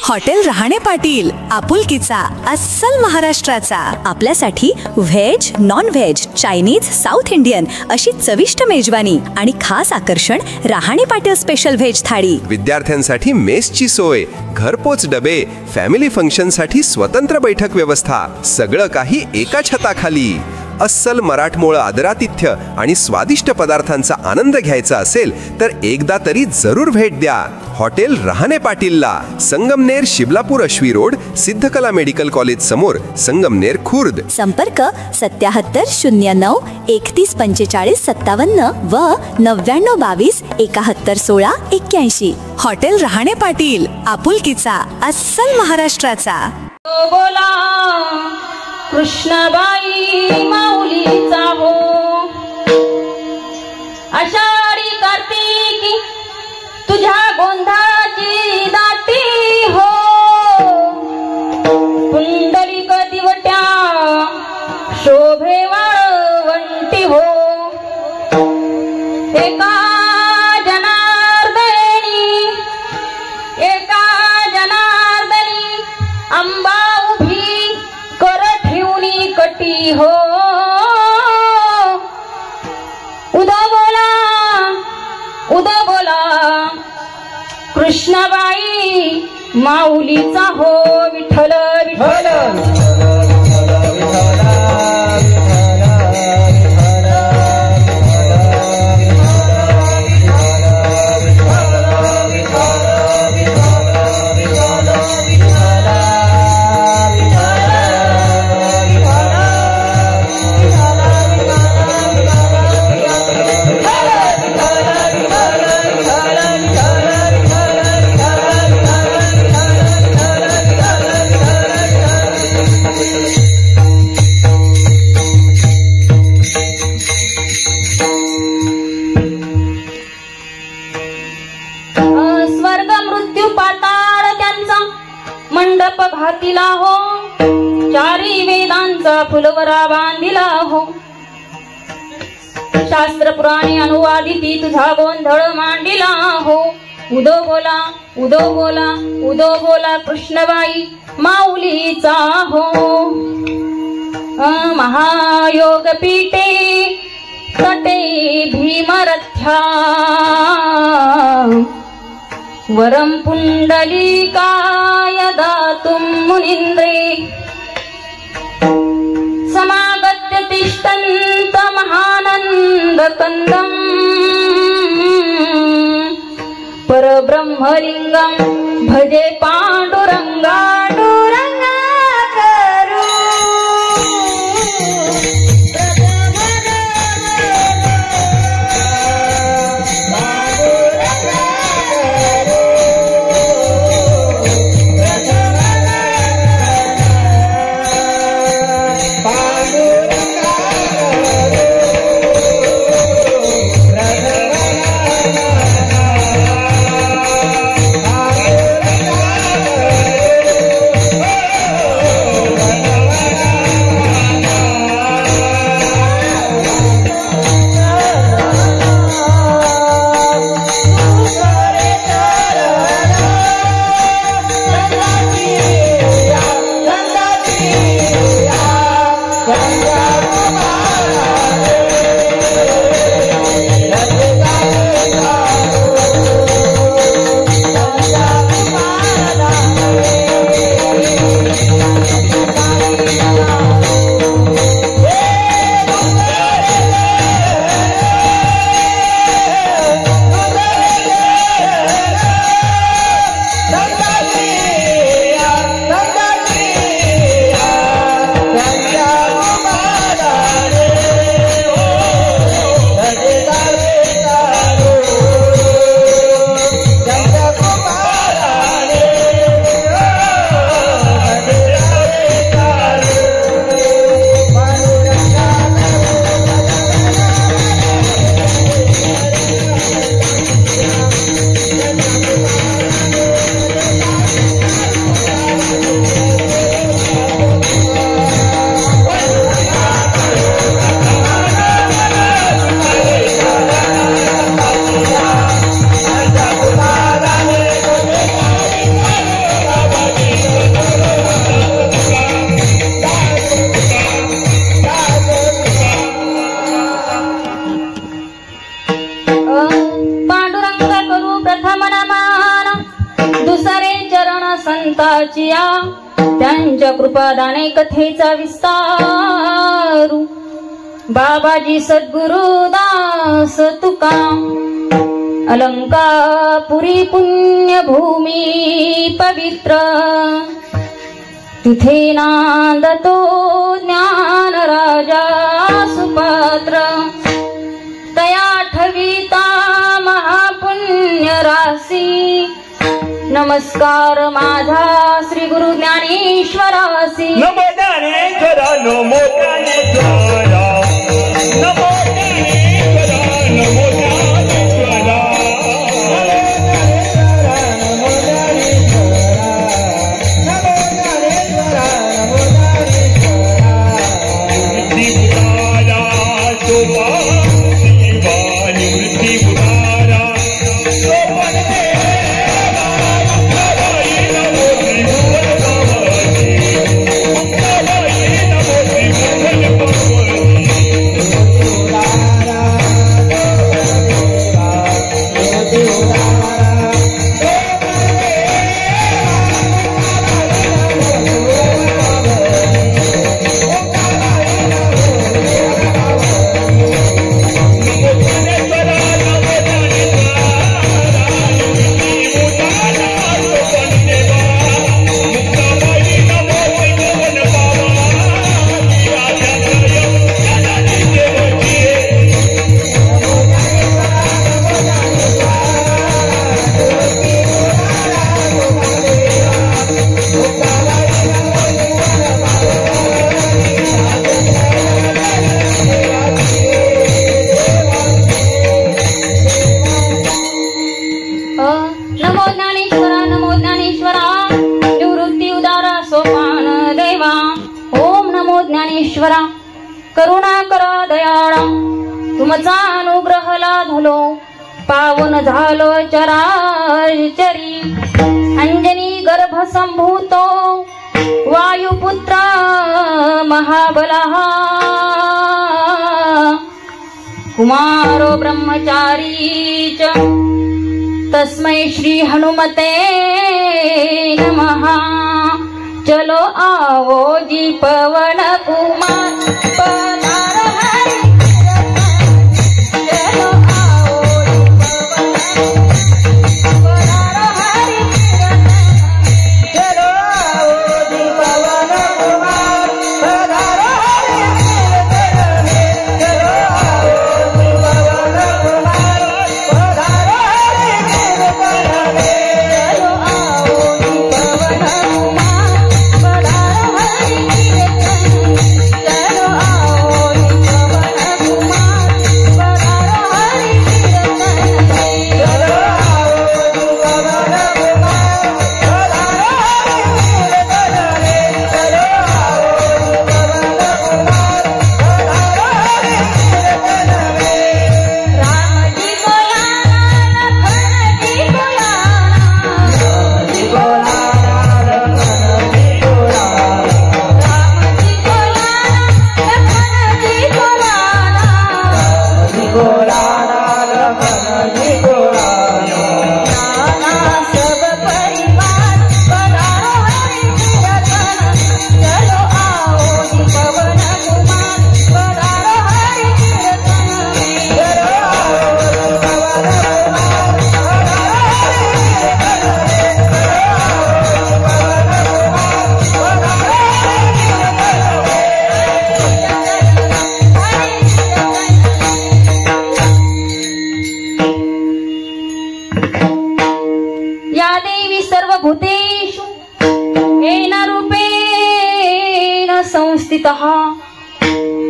Hotel Rahane Patil, आपुलकीचा अस्सल महाराष्ट्राचा. आपल्यासाठी veg, non veg, Chinese, south Indian अशी चविष्ट मेजवानी आणि खास आकर्षण रहाणे पाटील स्पेशल व्हेज थाळी. विद्यार्थ्यांसाठी मेसची सोय, घरपोच डबे, फॅमिली फंक्शनसाठी स्वतंत्र बैठक व्यवस्था, सगळं काही एका छताखाली. अस्सल मराठमोळ आदरातिथ्य आणि स्वादिष्ट पदार्थांचा आनंद घ्यायचा असेल तर एकदा तरी जरूर भेट द्या हॉटेल रहाणे पाटीलला. Sangamner Shibalapur Ashvi road, Siddhakala medical college समोर, संगमनेर खुर्द. संपर्क 7709 3145 57 व 9922 71 16 81. हॉटेल रहाणे पाटील, आपुलकीचा अस्सल महाराष्ट्राचा. बोला कृष्णबाई माऊलीचा हो, आषाढी कार्तिकी तुझ्या गोंधाची दाटी हो, पुंडलिक दिवट्या शोभे वाळवंटी हो, एका जनार्दनी अंबा उभी कर ठेवणी कटी हो. उदा बोला कृष्णबाई माऊलीचा हो, विठ्ठल विठ्ठल. मंडप घातिला हो, चारी वेदांचा फुलवरा बांधिला हो, शास्त्र पुराणे अनुवादिती तुझा गोंधळ मांडिला हो. उदो बोला उदो बोला उदो बोला कृष्णबाई माऊलीचा हो. महायोग पीठे तटे भीमरथ्या, वरम पुंडलिकाय दातुं मुनीन्द्रे, समागत्य तिष्ठन्त महानंद कंदम, परब्रह्मलिंगम भजे पांडुरंगा. चरण संताचिया त्यांच्या कृपादाने कथेचा विस्तारू बाबाजी सद्गुरु दास तुका अलंकापुरी पुण्यभूमी पवित्र तिथे नांदतो ज्ञान राजा सुपात्र तया ठविता महापुण्य राशी नमस्कार माझा श्री गुरु ज्ञानेश्वरासी नमो ज्ञानेश्वरा नमो ज्ञानेश्वरा नमो ज्ञानेश्वरा नमो ज्ञानेश्वरा नमो ज्ञानेश्वरा नमो ज्ञानेश्वरा शोभा शिवानी बुधारा करुणा करा दयाळा तुमचा अनुग्रह लाभलो पावन झालो चराचरी अंजनी गर्भ संभूतो वायुपुत्र महाबलः कुमारो ब्रह्मचारी च तस्मै श्री हनुमते नमः चलो आओ जी पवन कुमार पधारो हरि चलो आओ जी पधारो हरि चलो आओ जी पवन कुमार पधारो हरि चलो आओ जी पवन कुमार पधारो हरि चलो आओ जी पवन कुमार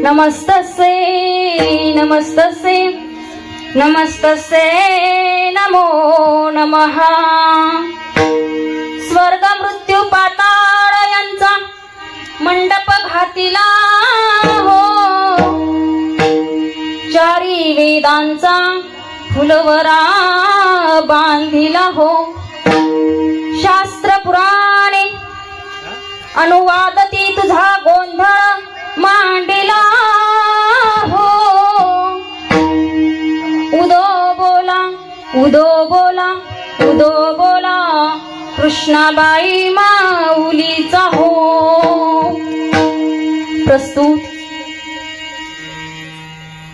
नमस्तस्यै नमस्तस्यै नमस्तस्यै नमो नमः स्वर्ग मृत्यू पाताळ यांचा मंडप घातिला हो चारी वेदांचा फुलवरा बांधिला हो शास्त्र पुराणे अनुवादती तुझा गोंधळ मांडिला हो उदो बोला उदो बोला उदो बोला कृष्ण कृष्णाबाई माऊलीचा हो. प्रस्तुत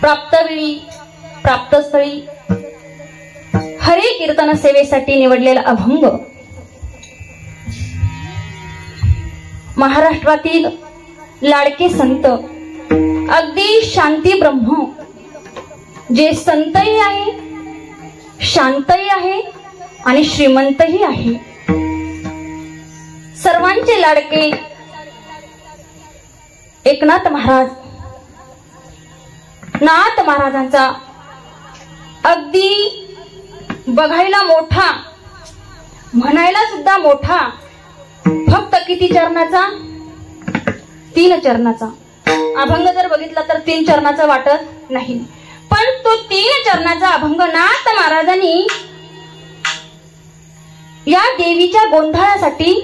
प्राप्तवेळी प्राप्तस्थळी हरी कीर्तन सेवेसाठी निवडलेला अभंग महाराष्ट्रातील लाडके संत, अगदी शांती ब्रह्म, जे संतही आहे, शांतही आहे आणि श्रीमंतही आहे, सर्वांचे लाडके एकनाथ महाराज, नाथ महाराजांचा अगदी बघायला मोठा, म्हणायला सुद्धा मोठा, फक्त किती चरणाचा? 3 चरणाचा अभंग जर बघितला तर 3 चरणाचा वाटत नाही, पण तो 3 चरणाचा अभंग नाथ महाराजांनी या देवीच्या गोंधळासाठी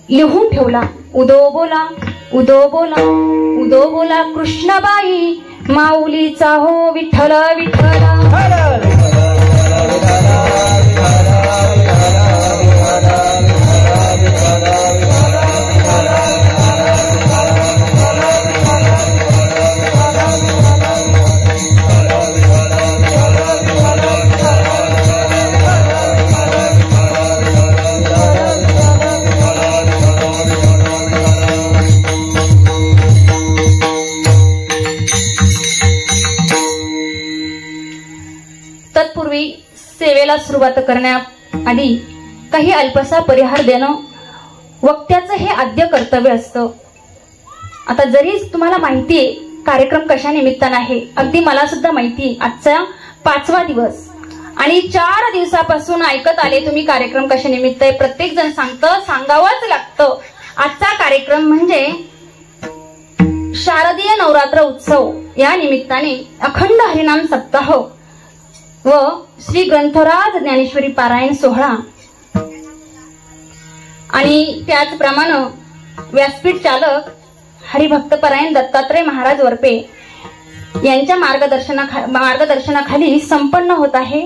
लिहून ठेवला. उदो बोला उदो बोला उदो बोला कृष्णबाई माऊलीचा हो विठ्ठल विठ्ठला. तत्पूर्वी सेवेला सुरुवात करण्याआधी काही अल्पसा परिहार देणं वक्त्याचं हे आद्य कर्तव्य असतं. आता जरी तुम्हाला माहितीये कार्यक्रम कशा निमित्तानं आहे, अगदी मला सुद्धा माहिती, आजचा 5वा दिवस आणि 4 दिवसापासून ऐकत आले तुम्ही कार्यक्रम कशा निमित्त आहे. प्रत्येक जण सांगतं, सांगावंच लागतं. आजचा कार्यक्रम म्हणजे शारदीय नवरात्र उत्सव, या निमित्ताने अखंड हरिनाम सप्ताह व श्री ग्रंथराज ज्ञानेश्वरी पारायण सोहळा आणि त्याचप्रमाणे व्यासपीठ चालक हरिभक्तपरायण दत्तात्रय महाराज वरपे यांच्या मार्गदर्शनाखाली संपन्न होत आहे.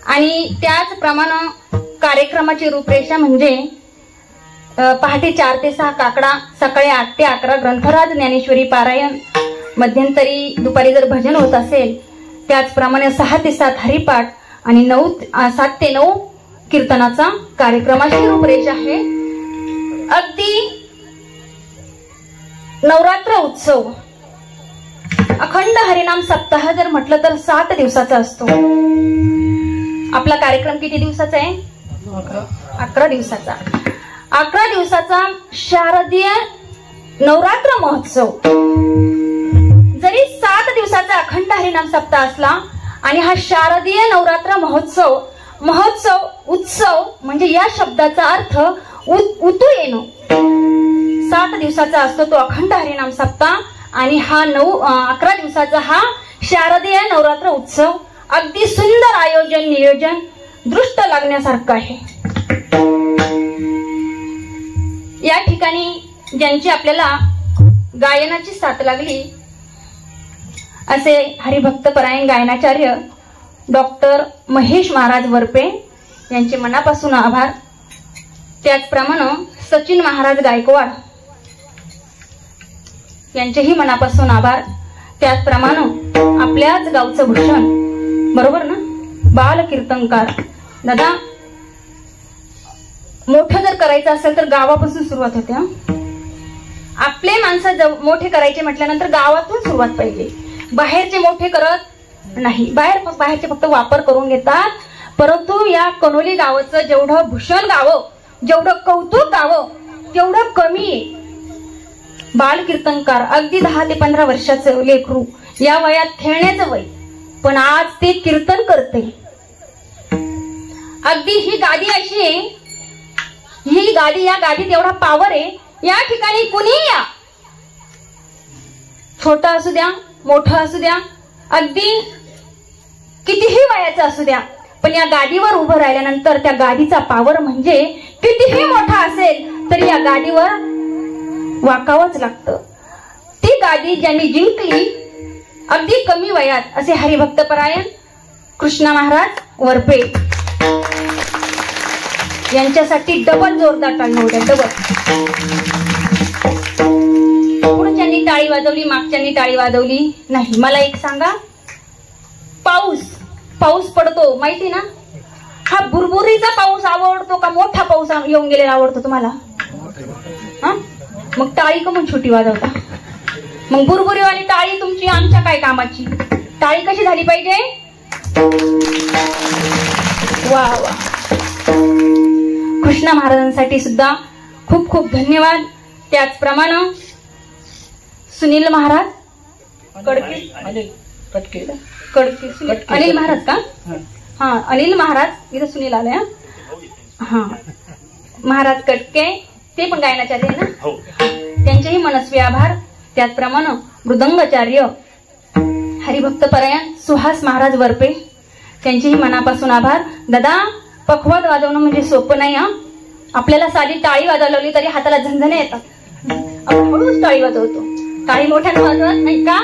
आणि त्याचप्रमाणे कार्यक्रमाची रूपरेषा म्हणजे पहाटे 4 ते 6 काकडा, सकाळी 8 ते 11 ग्रंथराज ज्ञानेश्वरी पारायण, मध्यंतरी दुपारी जर भजन होत असेल त्याचप्रमाणे 6 ते 7 हरिपाठ आणि 7 ते 9 कीर्तनाचा कार्यक्रमाची रूपरेषा आहे. अगदी नवरात्र उत्सव अखंड हरिनाम सप्ताह जर म्हटलं तर 7 दिवसाचा असतो. आपला कार्यक्रम किती दिवसाचा आहे? 11 दिवसाचा. 11 दिवसाचा शारदीय नवरात्र महोत्सव. जरी 7 दिवसाचा अखंड हरिनाम सप्ताह असला आणि हा शारदीय नवरात्र महोत्सव, उत्सव म्हणजे या शब्दाचा अर्थ उतू येणं, 7 दिवसाचा असतो तो अखंड हरिनाम सप्ताह आणि हा 11 दिवसाचा हा शारदीय नवरात्र उत्सव. अगदी सुंदर आयोजन नियोजन दृष्ट लागण्यासारखं आहे. या ठिकाणी ज्यांची आपल्याला गायनाची साथ लागली असे हरिभक्तपरायण गायनाचार्य डॉक्टर महेश महाराज वरपे यांचे मनापासून आभार. त्याचप्रमाणे सचिन महाराज गायकवाड यांचेही मनापासून आभार. त्याचप्रमाणे आपल्याच गावचं भूषण, बरोबर ना, बाल कीर्तनकार दादा. मोठं जर करायचं असेल तर गावापासून सुरुवात होते. आपले माणसं मोठे करायचे म्हटल्यानंतर गावातून सुरुवात पाहिजे. बाहेरचे मोठे करत नाही, बाहेरचे फक्त वापर करून घेतात. परंतु या कनोली गावाचं जेवढं भूषण गावं, जेवढं कौतुक गावं तेवढं कमी आहे. बाल कीर्तनकार अगदी 10 ते 15 वर्षाचं लेकरू, या वयात खेळण्याचं वय, पण आज ते कीर्तन करते. अगदी ही गादी अशी आहे, ही गादी, या गादीत एवढा पावर आहे. या ठिकाणी कुणी या, छोटा असू द्या, मोठं असू द्या, अगदी कितीही वयाचं असू द्या, पण या गादीवर उभं राहिल्यानंतर त्या गादीचा पावर म्हणजे कितीही मोठा असेल तरी या गादीवर वाकावंच लागतं. ती गादी ज्यांनी जिंकली अगदी कमी वयात असे हरिभक्तपरायण कृष्णा महाराज वरपे यांच्यासाठी डबल जोरदार टाळी होत्या, डबल. पुढच्यांनी टाळी वाजवली, मागच्यांनी टाळी वाजवली नाही. मला एक सांगा, पाऊस पडतो माहिती ना, हा बुरबुरीचा पाऊस आवडतो का मोठा पाऊस येऊन गेलेला आवडतो तुम्हाला? हा, मग टाळी का मग छोटी वाजवता? मग बुरबुरीवाली टाळी तुमची आमच्या काय कामाची? टाळी कशी झाली पाहिजे? वा वा. कृष्णा महाराजांसाठी सुद्धा खूप खूप धन्यवाद. त्याचप्रमाणे सुनील महाराज अनिल महाराज का? हा, अनिल महाराज, इथं सुनील आले. हा, महाराज कटके ते पण गायनाचार्य आहे ना, त्यांचेही मनस्वी आभार. त्याचप्रमाणे मृदंगाचार्य हरिभक्त परायण सुहास महाराज वरपे, त्यांचेही मनापासून आभार. दादा, पखवाद वाजवणं म्हणजे सोपं नाही. हा, आपल्याला साधी टाळी वाजवली तरी हाताला झणझणे येतात. आपण हळूच टाळी वाजवतो, टाळी मोठ्यानं वाजवत नाही का,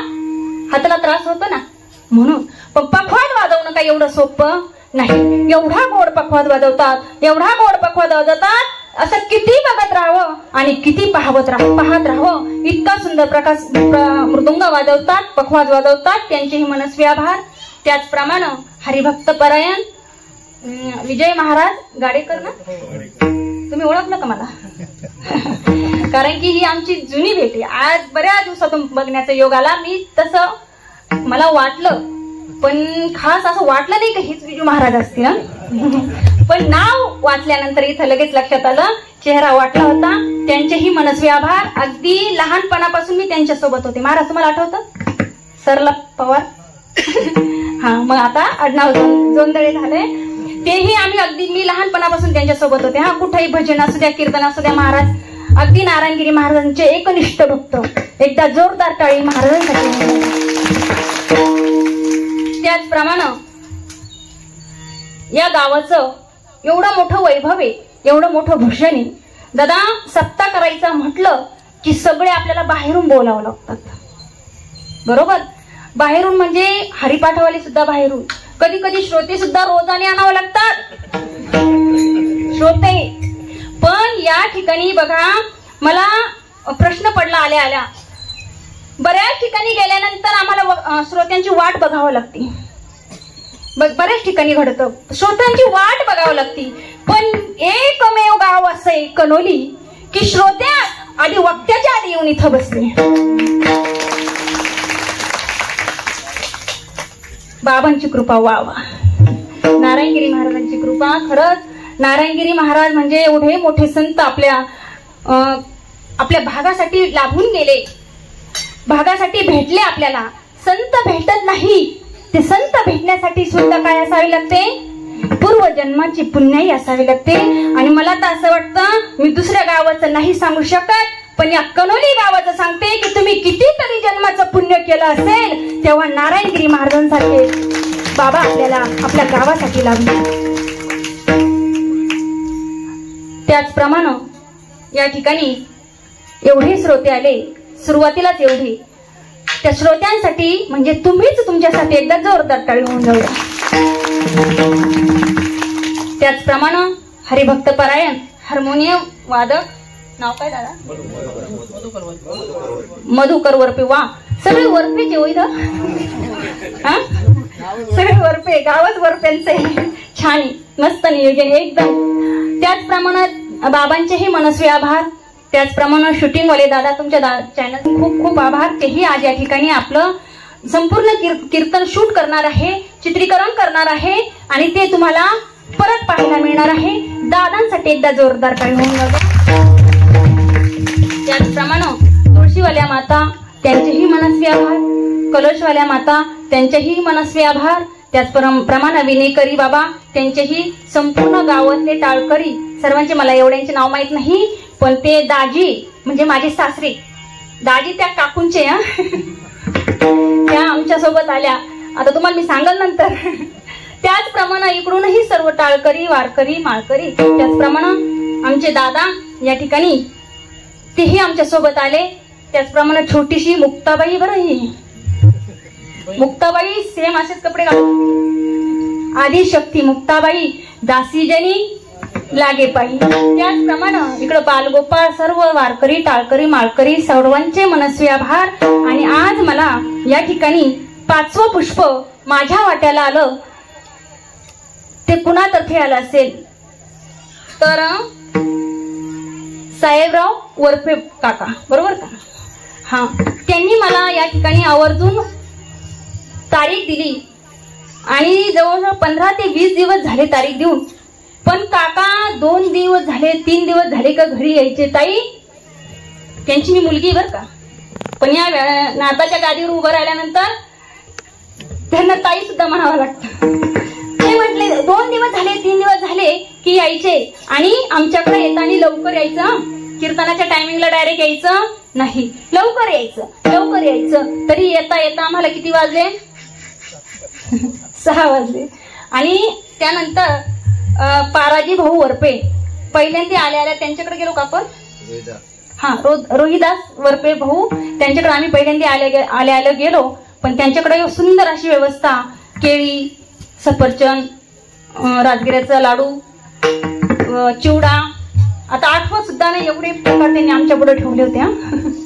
हाताला त्रास होतो ना, म्हणून. पण पखवाद वाजवणं काय एवढं सोपं नाही. एवढा गोड पखवाद वाजवतात, एवढा गोड पखवाद वाजवतात, असं किती बघत राहावं आणि किती पाहत राहावं. इतका सुंदर प्रकाश मृदुंग वाजवतात, पखवाद वाजवतात, त्यांचेही मनस्वी आभार. त्याचप्रमाणे हरिभक्त परायण विजय महाराज गाडेकर ना, तुम्ही ओळखलं का मला? कारण की ही आमची जुनी भेट आहे. आज बऱ्याच दिवसातून बघण्याचा योग आला. मी तसं मला वाटलं, पण खास असं वाटलं नाही की हीच विजू महाराज असतील. पण नाव वाचल्यानंतर इथं लगेच लक्षात आलं, चेहरा वाटला होता. त्यांचेही मनस्वी आभार. अगदी लहानपणापासून मी त्यांच्या सोबत होते. महाराज तुम्हाला आठवतं? सरला पवार. हा, मग आता आडनाव जोंधळे झाले. तेही आम्ही अगदी, मी लहानपणापासून त्यांच्या सोबत होते. हा, कुठेही भजन असू द्या, कीर्तन असू द्या, महाराज अगदी नारायणगिरी महाराजांचे एकनिष्ठ भक्त. एकदा जोरदार टाळी महाराजांसाठी. त्याचप्रमाणे या गावाचं एवढं मोठं वैभव आहे, एवढं मोठं भूषण आहे. दादा, सत्ता करायचं म्हटलं की सगळे आपल्याला बाहेरून बोलावं लागतात, बरोबर? बाहेरून म्हणजे हरिपाठवाले सुद्धा बाहेरून, कधी कधी श्रोते सुद्धा रोजाने आणावं लागतात, श्रोते. पण या ठिकाणी बघा, मला प्रश्न पडला आल्या बऱ्याच ठिकाणी गेल्यानंतर आम्हाला श्रोत्यांची वाट बघावं लागते. बऱ्याच ठिकाणी घडतं, श्रोत्यांची वाट बघावं लागते. पण एकमेव गाव असं आहे कनोली की श्रोत्या आधी वक्त्याच्या आधी येऊन इथं बसले. बाबांची कृपा, वा वा. नारायणगिरी महाराजांची कृपा. खरंच नारायणगिरी महाराज म्हणजे एवढे मोठे संत आपल्या भागासाठी लाभून गेले, भागासाठी भेटले आपल्याला. संत भेटत नाही, ते संत भेटण्यासाठी सुद्धा काय असावे लागते? पूर्वजन्माची पुण्याई असावी लागते. आणि मला तर असं वाटतं, मी दुसऱ्या गावाचं नाही सांगू शकत, पण या कनोली गावाचं सांगते की तुम्ही कितीतरी जन्माचं पुण्य केलं असेल, तेव्हा नारायणगिरी महाराजांसारखे बाबा आपल्याला आपल्या गावासाठी लाभले. त्याचप्रमाणे या ठिकाणी एवढे श्रोते आले, सुरुवातीलाच एवढे. त्या श्रोत्यांसाठी म्हणजे तुम्हीच तुमच्यासाठी एकदा जोरदार टाळी होऊन जाऊया. त्याचप्रमाणे हरिभक्त परायण हार्मोनियम वादक, नाव काय दादा? मधुकर वरपे. वा, सगळे वरपेचे होईल. सगळे वरपे, गावच वरप्यांचे. छान, मस्त नियोजन एकदम. त्याचप्रमाणे बाबांचेही मनस्वी आभार. त्याचप्रमाणे शूटिंग वाले दादा, तुमच्या चॅनल खूप खूप आभार. तेही आज या ठिकाणी आपलं संपूर्ण कीर्तन शूट करणार आहे, चित्रीकरण करणार आहे आणि ते तुम्हाला परत पाहायला मिळणार आहे. दादांसाठी एकदा जोरदार टाळी होऊन जातो. त्याचप्रमाणे तुळशीवाल्या माता, त्यांचेही मनस्वी आभार. कलशवाल्या माता, त्यांचेही मनस्वी आभार. त्याचप्रमाणे विनेकरी बाबा, त्यांचेही संपूर्ण गावातले टाळकरी सर्वांचे, मला एवढ्यांचे नाव माहित नाही, पण ते दाजी म्हणजे माझे सासरे, दाजी त्या काकूंचे, त्या आमच्या सोबत आल्या. आता तुम्हाला मी सांगल नंतर. त्याचप्रमाणे इकडूनही सर्व टाळकरी, वारकरी, माळकरी, त्याचप्रमाणे आमचे दादा या ठिकाणी तेही आमच्या सोबत आले. त्याचप्रमाणे छोटीशी मुक्ताबाई, बरं ही मुक्ताबाई सेम असेच कपडे घालतात. आदिशक्ती मुक्ताबाई, दासीजनी लागे पायी. त्याचप्रमाणे इकडं बालगोपाळ, सर्व वारकरी, टाळकरी, माळकरी सर्वांचे मनस्वी आभार. आणि आज मला या ठिकाणी 5वं पुष्प माझ्या वाट्याला आलं. ते कुणातर्फे आलं असेल तर साहेबराव वरपे काका, बरोबर का? हा, त्यांनी मला या ठिकाणी आवर्जून तारीख दिली आणि जवळजवळ 15 ते 20 दिवस झाले तारीख देऊन. पण काका 2 दिवस झाले, 3 दिवस झाले का घरी यायचे. ताई, त्यांची मी मुलगी बर का, पण या नाताच्या गादीवर उभं राहिल्यानंतर त्यांना ताई सुद्धा म्हणावं लागतं. ते म्हटले 2 दिवस झाले, 3 दिवस झाले की यायचे आणि आमच्याकडे येताना लवकर यायचं, कीर्तनाच्या टायमिंगला डायरेक्ट यायचं नाही, लवकर यायचं, लवकर यायचं. तरी येता येता आम्हाला किती वाजले? 6 वाजले. आणि त्यानंतर पाराजी भाऊ वरपे पहिल्यांदा आल्या त्यांच्याकडे गेलो का आपण? हा, रोहिदास वरपे भाऊ, त्यांच्याकडे आम्ही पहिल्यांदा आल्या गेलो. पण त्यांच्याकडे सुंदर अशी व्यवस्था, केळी, सफरचंद, राजगिऱ्याचा लाडू, चिवडा, आता आठवत सुद्धा नाही एवढे प्रकार त्यांनी आमच्या पुढे ठेवले होते.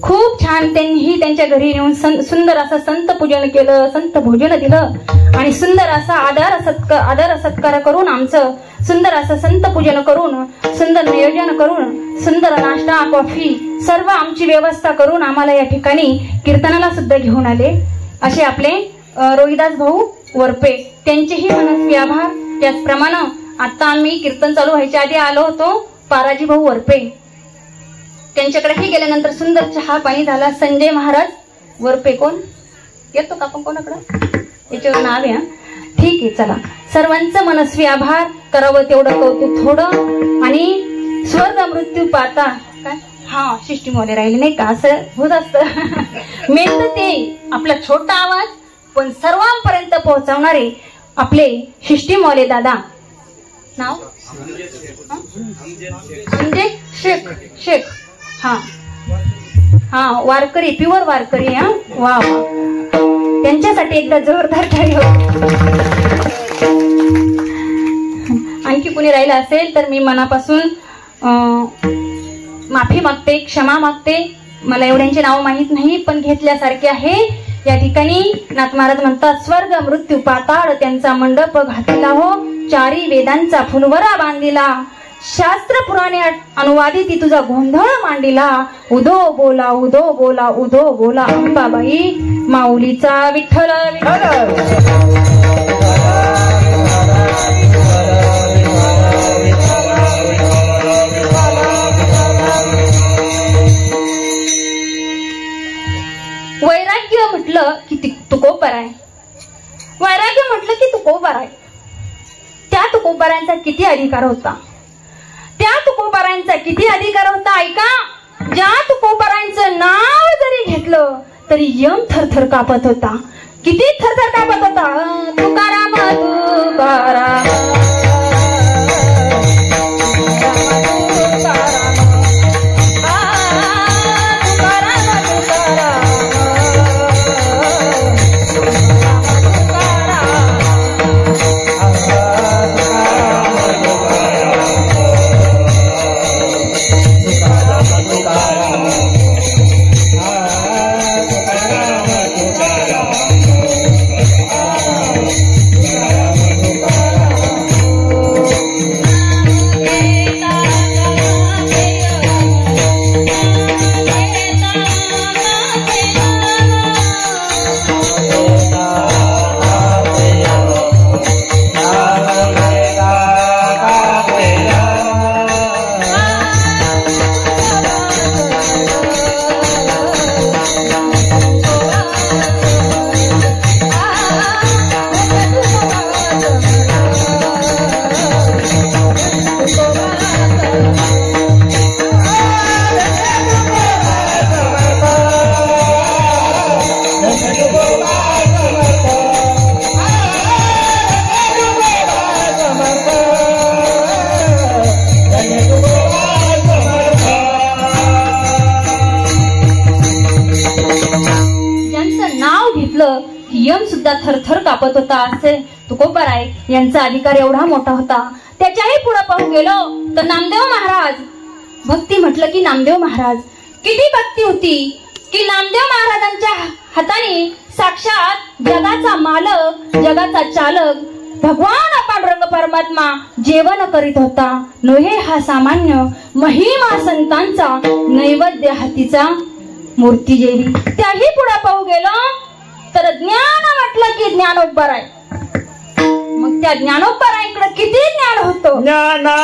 खूप छान. त्यांनीही त्यांच्या घरी नेऊन सुंदर असं संत पूजन केलं, संत भोजन दिलं आणि सुंदर असा आदर सत्कार करून, आमचं सुंदर असं संत पूजन करून, सुंदर नियोजन करून, सुंदर नाश्ता, कॉफी सर्व आमची व्यवस्था करून आम्हाला या ठिकाणी कीर्तनाला सुद्धा घेऊन आले. असे आपले रोहिदास भाऊ वरपे, त्यांचेही मनस्वी आभार. त्याचप्रमाणे आता आम्ही कीर्तन चालू व्हायच्या आधी आलो होतो पाराजी भाऊ वरपे, त्यांच्याकडेही गेल्यानंतर सुंदर चहा पाणी झाला. संजय महाराज वरपे, कोण येतो का आपण कोणाकडं? याच्यावर नाव आहे. ठीक आहे, चला. सर्वांचं मनस्वी आभार. करावं तेवढं कौतुक थोडं. आणि स्वर्ग मृत्यू पाहता काय, हा शिष्टीमध्ये राहिले नाही का, असं होत असतं. मेन तर ते आपला छोटा आवाज पण सर्वांपर्यंत पोहोचवणारे आपले शिष्टीमौले दादा. नाव म्हणजे शेख. हा हा, वारकरी, प्युअर वारकरी. हा, वा वा, त्यांच्यासाठी एकदा जोरदार टाळी. आणखी कुणी राहिलं असेल तर मी मनापासून माफी मागते, क्षमा मागते. मला एवढ्यांचे नाव माहित नाही, पण घेतल्यासारखे आहे. या ठिकाणी नाथ महाराज म्हणतात, स्वर्ग मृत्यू पाताळ त्यांचा मंडप घातला हो, 4 वेदांचा फुलवरा बांधिला, शास्त्र पुराणे अनुवादित तुझा गोंधळ मांडिला, उदो बोला उदो बोला उदो बोला अंबाबाई माऊलीचा विठ्ठल. वैराग्य म्हटलं की तुकोबर आहे, वैराग्य म्हटलं की तुकोबर आहे. त्या तुकोबरांचा किती अधिकार होता, त्या तुकोबरांचा किती अधिकार होता. ऐका, ज्या तुकोबरांचं नाव जरी घेतलं तरी यम थरथर कापत होता. किती थरथर कापत होता. तुकाराम तुकाराम यम सुद्धा थरथर कापत होता. असे तुकोबराय यांचा अधिकार एवढा मोठा होता. त्याच्याही पुढे पाहू गेलो तर नामदेव महाराज, भक्ती म्हटलं की नामदेव महाराज, किती भक्ती होती की नामदेव महाराजांच्या हाताने साक्षात जगाचा मालक, जगाचा चालक भगवान पांडुरंग परमात्मा जेवण करीत होता. नव्हे हा सामान्य महिमा संतांचा नैवेद्य हातीचा मूर्ती जेवी. त्याही पुढे पाहू गेलो तर ज्ञान म्हटलं की ज्ञानोबा राय. मग त्या ज्ञानोबा रायकडे किती ज्ञान होतं. ज्ञानाचा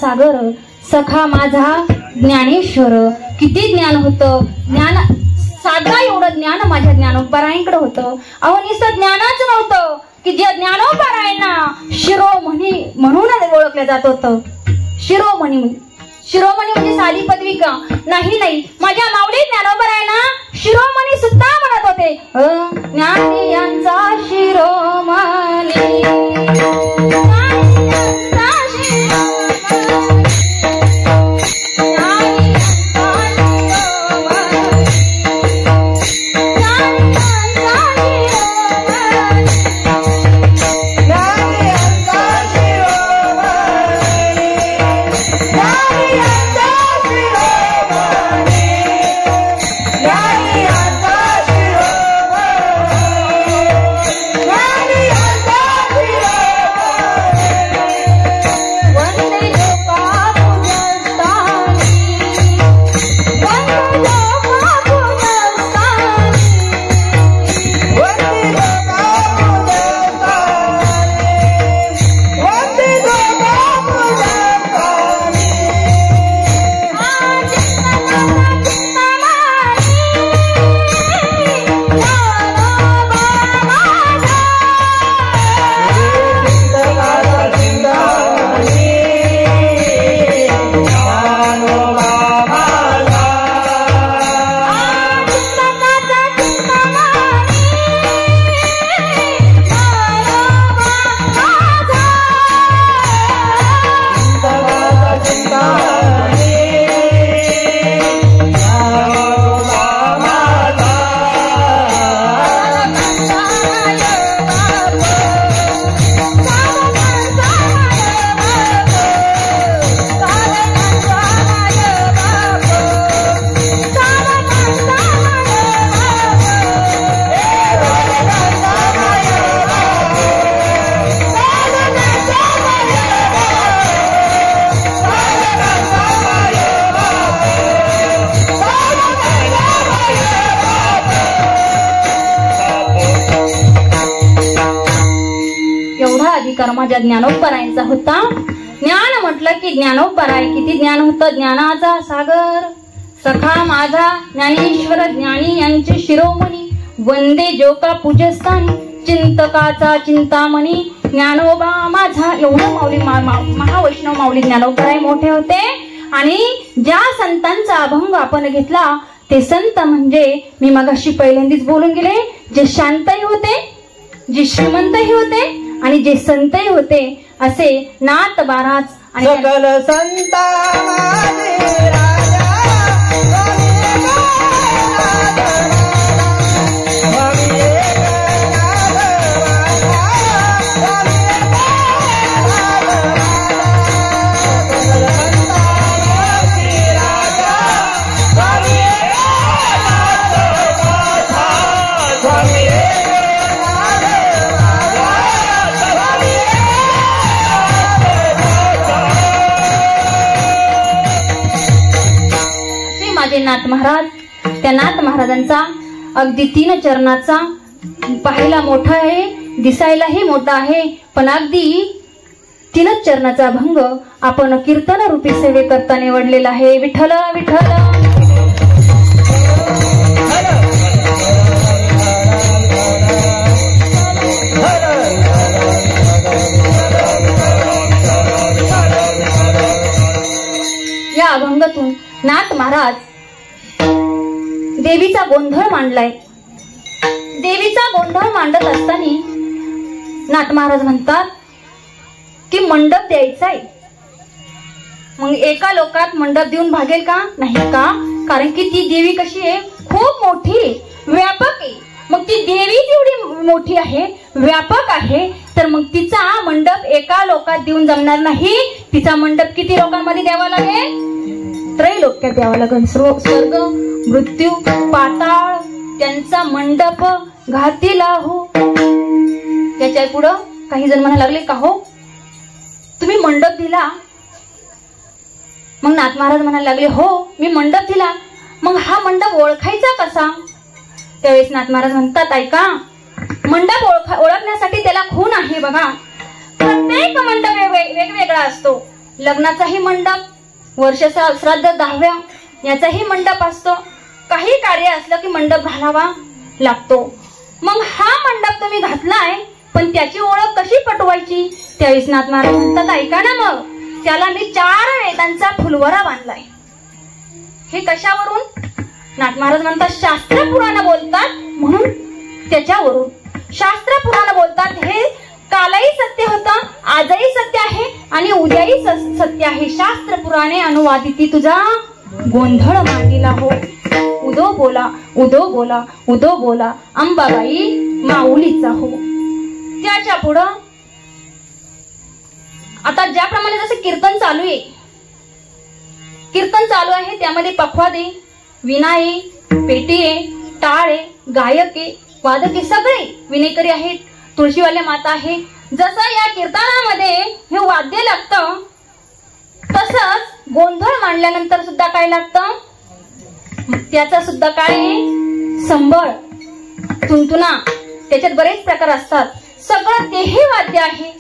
सागर सखा माझा ज्ञानेश्वर. किती ज्ञान होतं. ज्ञान साधा एवढं ज्ञान माझ्या ज्ञानोबारायांकडे होतं. अहो नुसतं ज्ञानच नव्हतं की जे ज्ञानोबारायांना शिरोमणी म्हणून ओळखलं जात होतं. शिरोमणी, शिरोमणी म्हणजे साधी पदवी का नाही. माझ्या माऊली ज्ञानोबारायांना शिरोमणी सुद्धा म्हणत होते. ज्ञानी यांचा शिरोमणी, अधिकार माझ्या ज्ञानोबारायांचा होता. ज्ञान म्हटलं की ज्ञानोबाराय. किती ज्ञान होतं. ज्ञानाचा सागर सखा माझा ज्ञानेश्वर ज्ञानी यांचे शिरोमणी. वंदे जोका पूजस्थानी चिंतकाचा चिंतामणी. ज्ञानोबा माझा. एवढं माऊली महावैष्णव माऊली ज्ञानोबाराय मोठे होते. आणि ज्या संतांचा अभंग आपण घेतला ते संत म्हणजे मी मगाशी पहिल्यांदाच बोलून गेले, जे शांतही होते, जे श्रीमंतही होते आणि जे संतही होते, असे नाथ बाराज आणि सकल संता राजा नाथ महाराज. त्या नाथ महाराजांचा अगदी 3 चरणाचा, पाहायला मोठा आहे, दिसायलाही मोठा आहे, पण अगदी 3 चरणाचा अभंग आपण कीर्तन रूपी सेवे करता निवडलेला आहे. विठ्ठल विठ्ठल. या अभंगातून नाथ महाराज देवीचा गोंधळ मांडलाय. देवीचा गोंधळ मांडत असताना नाथ महाराज म्हणतात की मंडप द्यायचा आहे. मग एका लोकात मंडप देऊन भागेल का? नाही का? कारण की ती देवी कशी आहे? खूप मोठी, व्यापक आहे. मग ती देवी जेवढी मोठी आहे, व्यापक आहे, तर मग तिचा मंडप एका लोकात देऊन जमणार नाही. तिचा मंडप किती लोकांमध्ये द्यावा लागेल? त्रैलोक्यात द्यावा लागेल. स्वर्ग, मृत्यू, पाताळ त्यांचा मंडप घातीला हो. त्याच्या पुढं काही जण म्हणायला लागले का हो तुम्ही मंडप दिला? मग नाथ महाराज म्हणायला लागले हो मी मंडप दिला, मग हा मंडप ओळखायचा कसा? त्यावेळेस नाथ महाराज म्हणतात ऐका, मंडप ओळखण्यासाठी त्याला खूण आहे बघा. प्रत्येक मंडप वेगवेगळा असतो. लग्नाचाही मंडप, वर्ष श्राद्ध 10व्या याचाही मंडप असतो. काही कार्य असलं की मंडप घालावा लागतो. मग हा मंडप तुम्ही घातलाय, पण त्याची ओळख कशी पटवायची? त्यावेळेस नाथ महाराज म्हणतात ऐका ना, मग त्याला मी 4 वेदांचा फुलवरा बांधलाय. हे कशावरून? नाथ महाराज म्हणतात शास्त्र पुराण बोलतात म्हणून त्याच्यावरून. शास्त्र पुराण बोलतात हे कालही सत्य होतं, आजही सत्य आहे आणि उद्याही सत्य आहे. शास्त्र पुराणे अनुवादिती तुझा गोंधळ मांडीला हो. उदो बोला, उदो बोला, उदो बोला, अंबाबाई माऊलीचा हो. त्याच्या पुढं आता ज्याप्रमाणे जसं कीर्तन चालू आहे, कीर्तन चालू आहे त्यामध्ये पखवाद आहे, विणा आहे, पेटी आहे, टाळ आहे, गायक आहे, वादक आहे, सगळे विनेकरी आहेत, तुळशीवाल्या माता आहे. जसं या कीर्तनामध्ये हे वाद्य लागतं, तसंच गोंधळ मांडल्यानंतर सुद्धा काय लागतं? त्याचा सुद्धा काय आहे? संबळ, तुंतुना, त्याच्यात बरेच प्रकार असतात. सगळं तेही वाद्य आहे.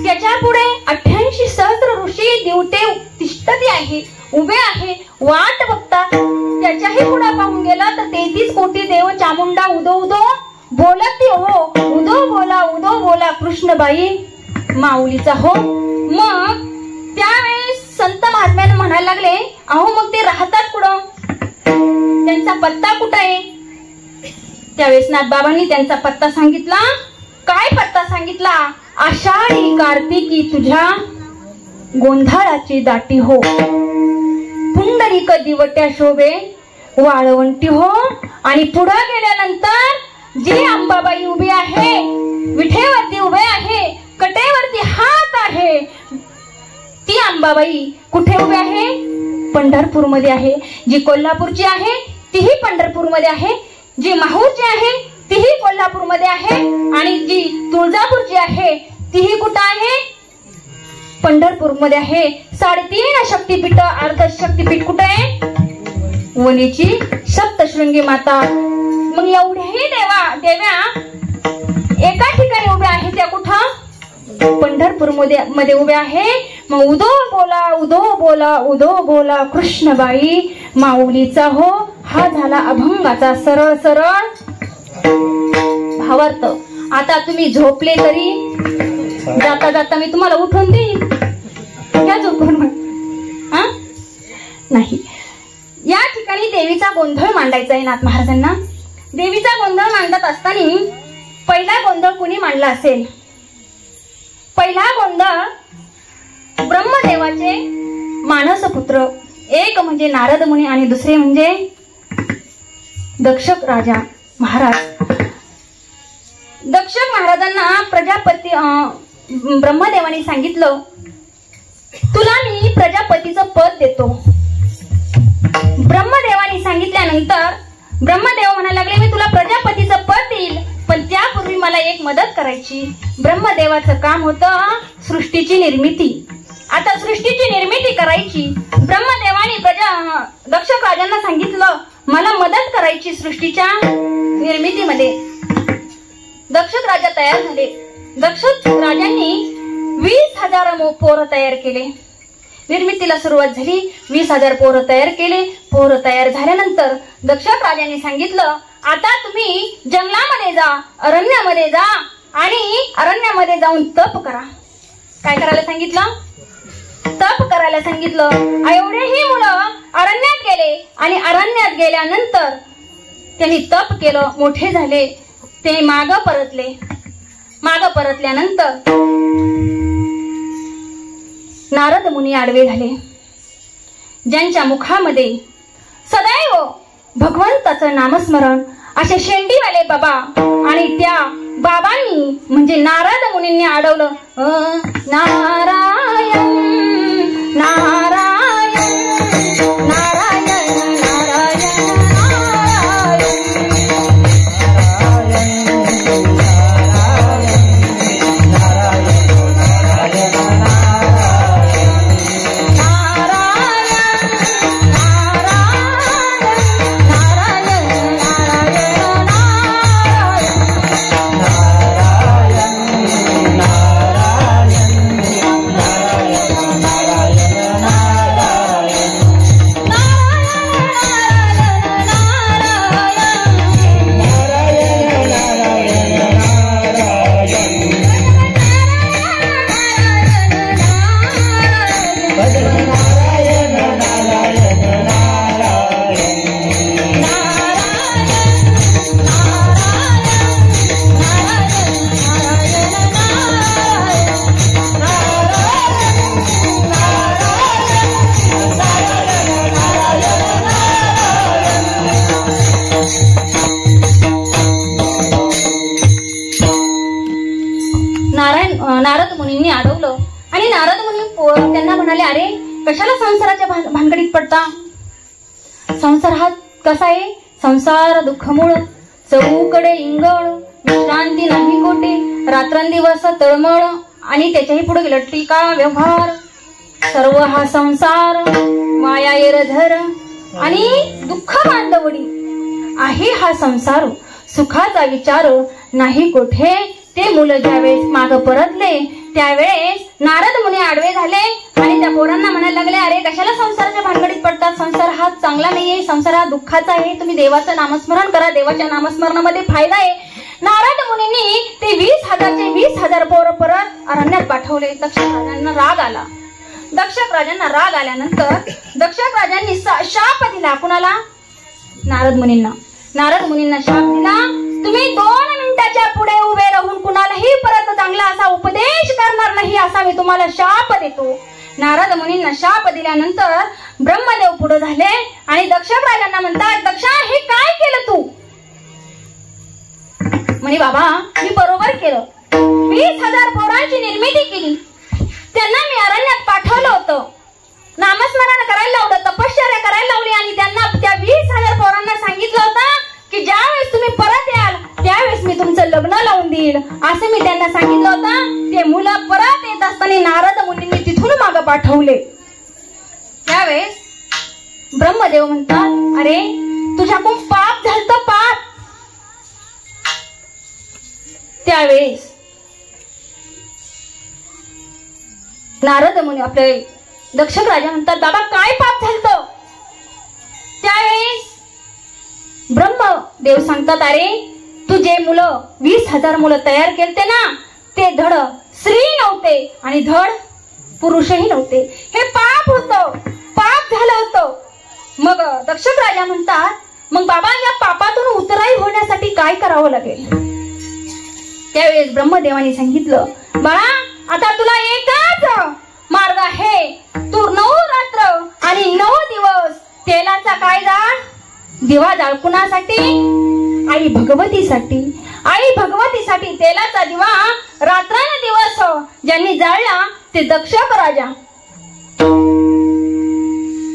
त्याच्या पुढे 88 सहस्र ऋषी दिवटे तिष्ठती आहे, उभे आहे, वाट बघतात. त्याच्याही पुढे पाहून गेला तर 33 कोटी देव चामुंडा उदो उदो बोलती हो. उदो बोला कृष्णबाई माऊलीचा हो. मग त्यावेळेस संत महात्म्याने म्हणायला लागले अहो मग ते राहतात कुठं? त्यांचा पत्ता कुठं आहे? त्यावेळेस नाथबाबांनी त्यांचा पत्ता सांगितला. काय पत्ता सांगितला? आषाढी कार्तिकी तुझ्या गोंधळाची दाटी हो. पुंडलिक दिवट्या शोभे वाळवंटी हो. आणि पुढे गेल्यानंतर जी अंबाबाई उभी आहे, विठेवरती उभे आहे, कटेवरती हात आहे, ती अंबाबाई कुठे उभी आहे? पंढरपूरमध्ये आहे. जी कोल्हापूरची आहे तीही पंढरपूरमध्ये आहे. जी माहूरची आहे तीही कोल्हापूरमध्ये आहे. आणि जी तुळजापूरची आहे तीही कुठं आहे? पंढरपूरमध्ये आहे. 3.5 शक्तीपीठ, अर्ध शक्तीपीठ कुठे आहे? वणीची सप्तशृंगी माता. मग एवढ्याही देव्या एका ठिकाणी उभ्या आहेत. त्या कुठं? पंढरपूर मध्ये उभ्या आहे. मग उदो बोला, उदो बोला, उदो बोला कृष्णबाई माऊलीचा हो. हा झाला अभंगाचा सरळ सरळ भावार्थ. आता तुम्ही झोपले तरी जाता जाता मी तुम्हाला उठवून देईन. क्या झोपून नाही. या ठिकाणी देवीचा गोंधळ मांडायचा आहे नाथ महाराजांना. देवीचा गोंधळ मांडत असताना पहिला गोंधळ कुणी मांडला असेल? पहिला गोंधळ ब्रह्मदेवाचे मानसपुत्र, एक म्हणजे नारद मुनी आणि दुसरे म्हणजे दक्षक राजा महाराज. दक्षक महाराजांना प्रजापती ब्रह्मदेवाने सांगितलं तुला मी प्रजापतीचं पद देतो. ब्रह्मदेवाने सांगितल्यानंतर ब्रह्मदेव म्हणायला लागले मी तुला प्रजापतीचं पद देईल, पण त्यापूर्वी मला एक मदत करायची. ब्रह्मदेवाचं काम होतं सृष्टीची निर्मिती आता सृष्टीची निर्मिती करायची. ब्रह्मदेवाने दक्ष राजांना सांगितलं मला मदत करायची सृष्टीच्या निर्मितीमध्ये. दक्ष राजा तयार झाले. दक्ष राजांनी 20,000 पोरं तयार केले. निर्मितीला सुरुवात झाली. 20,000 पोरं तयार केले. पोरं तयार झाल्यानंतर दक्ष राजांनी सांगितलं आता तुम्ही जंगलामध्ये जा, अरण्यामध्ये जा आणि अरण्यामध्ये जाऊन तप करा. काय करायला सांगितलं? तप करायला सांगितलं. एवढेही मुलं अरण्यात गेले आणि अरण्यात गेल्यानंतर त्यांनी तप केलं, मोठे झाले. ते मागं परतले. मागं परतल्यानंतर नारद मुनी आडवे झाले, ज्यांच्या मुखामध्ये सदैव भगवंताचं नामस्मरण. असे शेंडीवाले बाबा आणि त्या बाबांनी म्हणजे नारद मुनींनी अडवलं नारायण नारायण नारायण नारद मुनींनी अडवलं. आणि नारद मुनी त्यांना म्हणाले अरे कशाला संसाराच्या भानगडीत पडता? संसार हा कसा आहे? संसार दुःखमूळ, चौकडे इंगळ, विश्रांती नाही कोटे, रात्रंदिवस तळमळ आणि त्याच्याही पुढे लटली का व्यवहार. सर्व हा संसार माया येरधर आणि दुःख बांधवडी आहे हा संसार. सुखाचा विचार नाही कोठे. ते मुलं ज्यावेळेस माग परतले त्यावेळेस नारद मुनी आडवे झाले आणि त्या पोरांना म्हणायला लागले अरे कशाला संसाराच्या भानगडीत पडतात? संसार हा चांगला नाहीये, संसार हा दुःखाचा आहे. तुम्ही देवाचं नामस्मरण करा, देवाच्या नामस्मरणामध्ये फायदा आहे. नारद मुनींनी ते 20,000 पोरं परत अरण्यात पाठवले. दक्ष राजांना राग आला. दक्ष राजांना राग आल्यानंतर दक्ष राजांनी शाप दिला. कुणाला? नारद मुनींना. नारद मुनींना शाप दिला तुम्ही 2 मिनिटाच्या पुढे उभे राहून कुणालाही परत चांगला असा उपदेश करणार नाही असा मी तुम्हाला शाप देतो. नारद मुनींना शाप दिल्यानंतर ब्रह्मदेव पुढे झाले आणि दक्ष राजांना म्हणतात दक्षा हे काय केलं तू? म्हणे बाबा मी बरोबर केलं. 20,000 पोरांची निर्मिती केली. त्यांना मी अरण्यात पाठवलं होतं, नामस्मरण करायला लावलं, तपश्चर्या करायला लावली आणि त्यांना त्या 20,000 पोरांना सांगितलं होतं की ज्यावेळेस तुम्ही परत याल त्यावेळेस मी तुमचं लग्न लावून देईल असं मी त्यांना सांगितलं होतं. ते मुलं परत येत असताना नारद मुनींनी तिथून मागं पाठवले. त्यावेळेस ब्रह्मदेव म्हणतात अरे तुझ्याकडून पाप झालं पाप. त्यावेळेस नारद मुनी आपले दक्ष राजा म्हणतात बाबा काय पाप झालं? त्यावेळेस ब्रह्मदेव सांगतात अरे तू जे मुलं 20,000 मुलं तयार केलते ना ते धड स्त्री नव्हते आणि धड पुरुषही नव्हते. हे पाप होतं, पाप झालं होतं. मग दक्ष राजा म्हणतात मग बाबा या पापातून उतराई होण्यासाठी काय करावं लागेल? त्यावेळेस ब्रह्मदेवाने सांगितलं बाळा आता तुला एकच मार्ग आहे. तू 9 रात्र आणि 9 दिवस तेलाचा काय जाळ दिवा जाळ. कुणासाठी? आई भगवतीसाठी. आई भगवतीसाठी तेलाचा दिवा रात्रंदिवस ज्यांनी जाळला ते दक्षक राजा.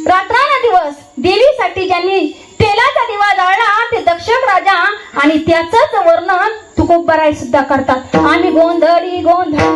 रात्रंदिवस देवीसाठी ज्यांनी तेलाचा दिवा जाळला ते दक्षक राजा. आणि त्याचंच वर्णन तुकोबाराय सुद्धा करतात. आम्ही गोंधळी गोंधळ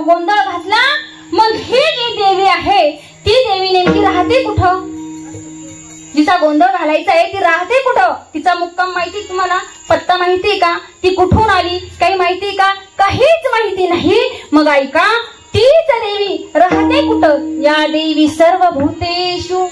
गोंधळ घातला, मग ही जी देवी आहे ती देवी नेमकी राहते कुठं? जिचा गोंधळ घालायचा आहे ती राहते कुठं? तिचा मुक्काम माहिती तुम्हाला? पत्ता माहिती का? ती कुठून आली काही माहिती का? काहीच माहिती नाही. मग ऐका, तीच देवी राहते कुठं? या देवी सर्वभूतेषु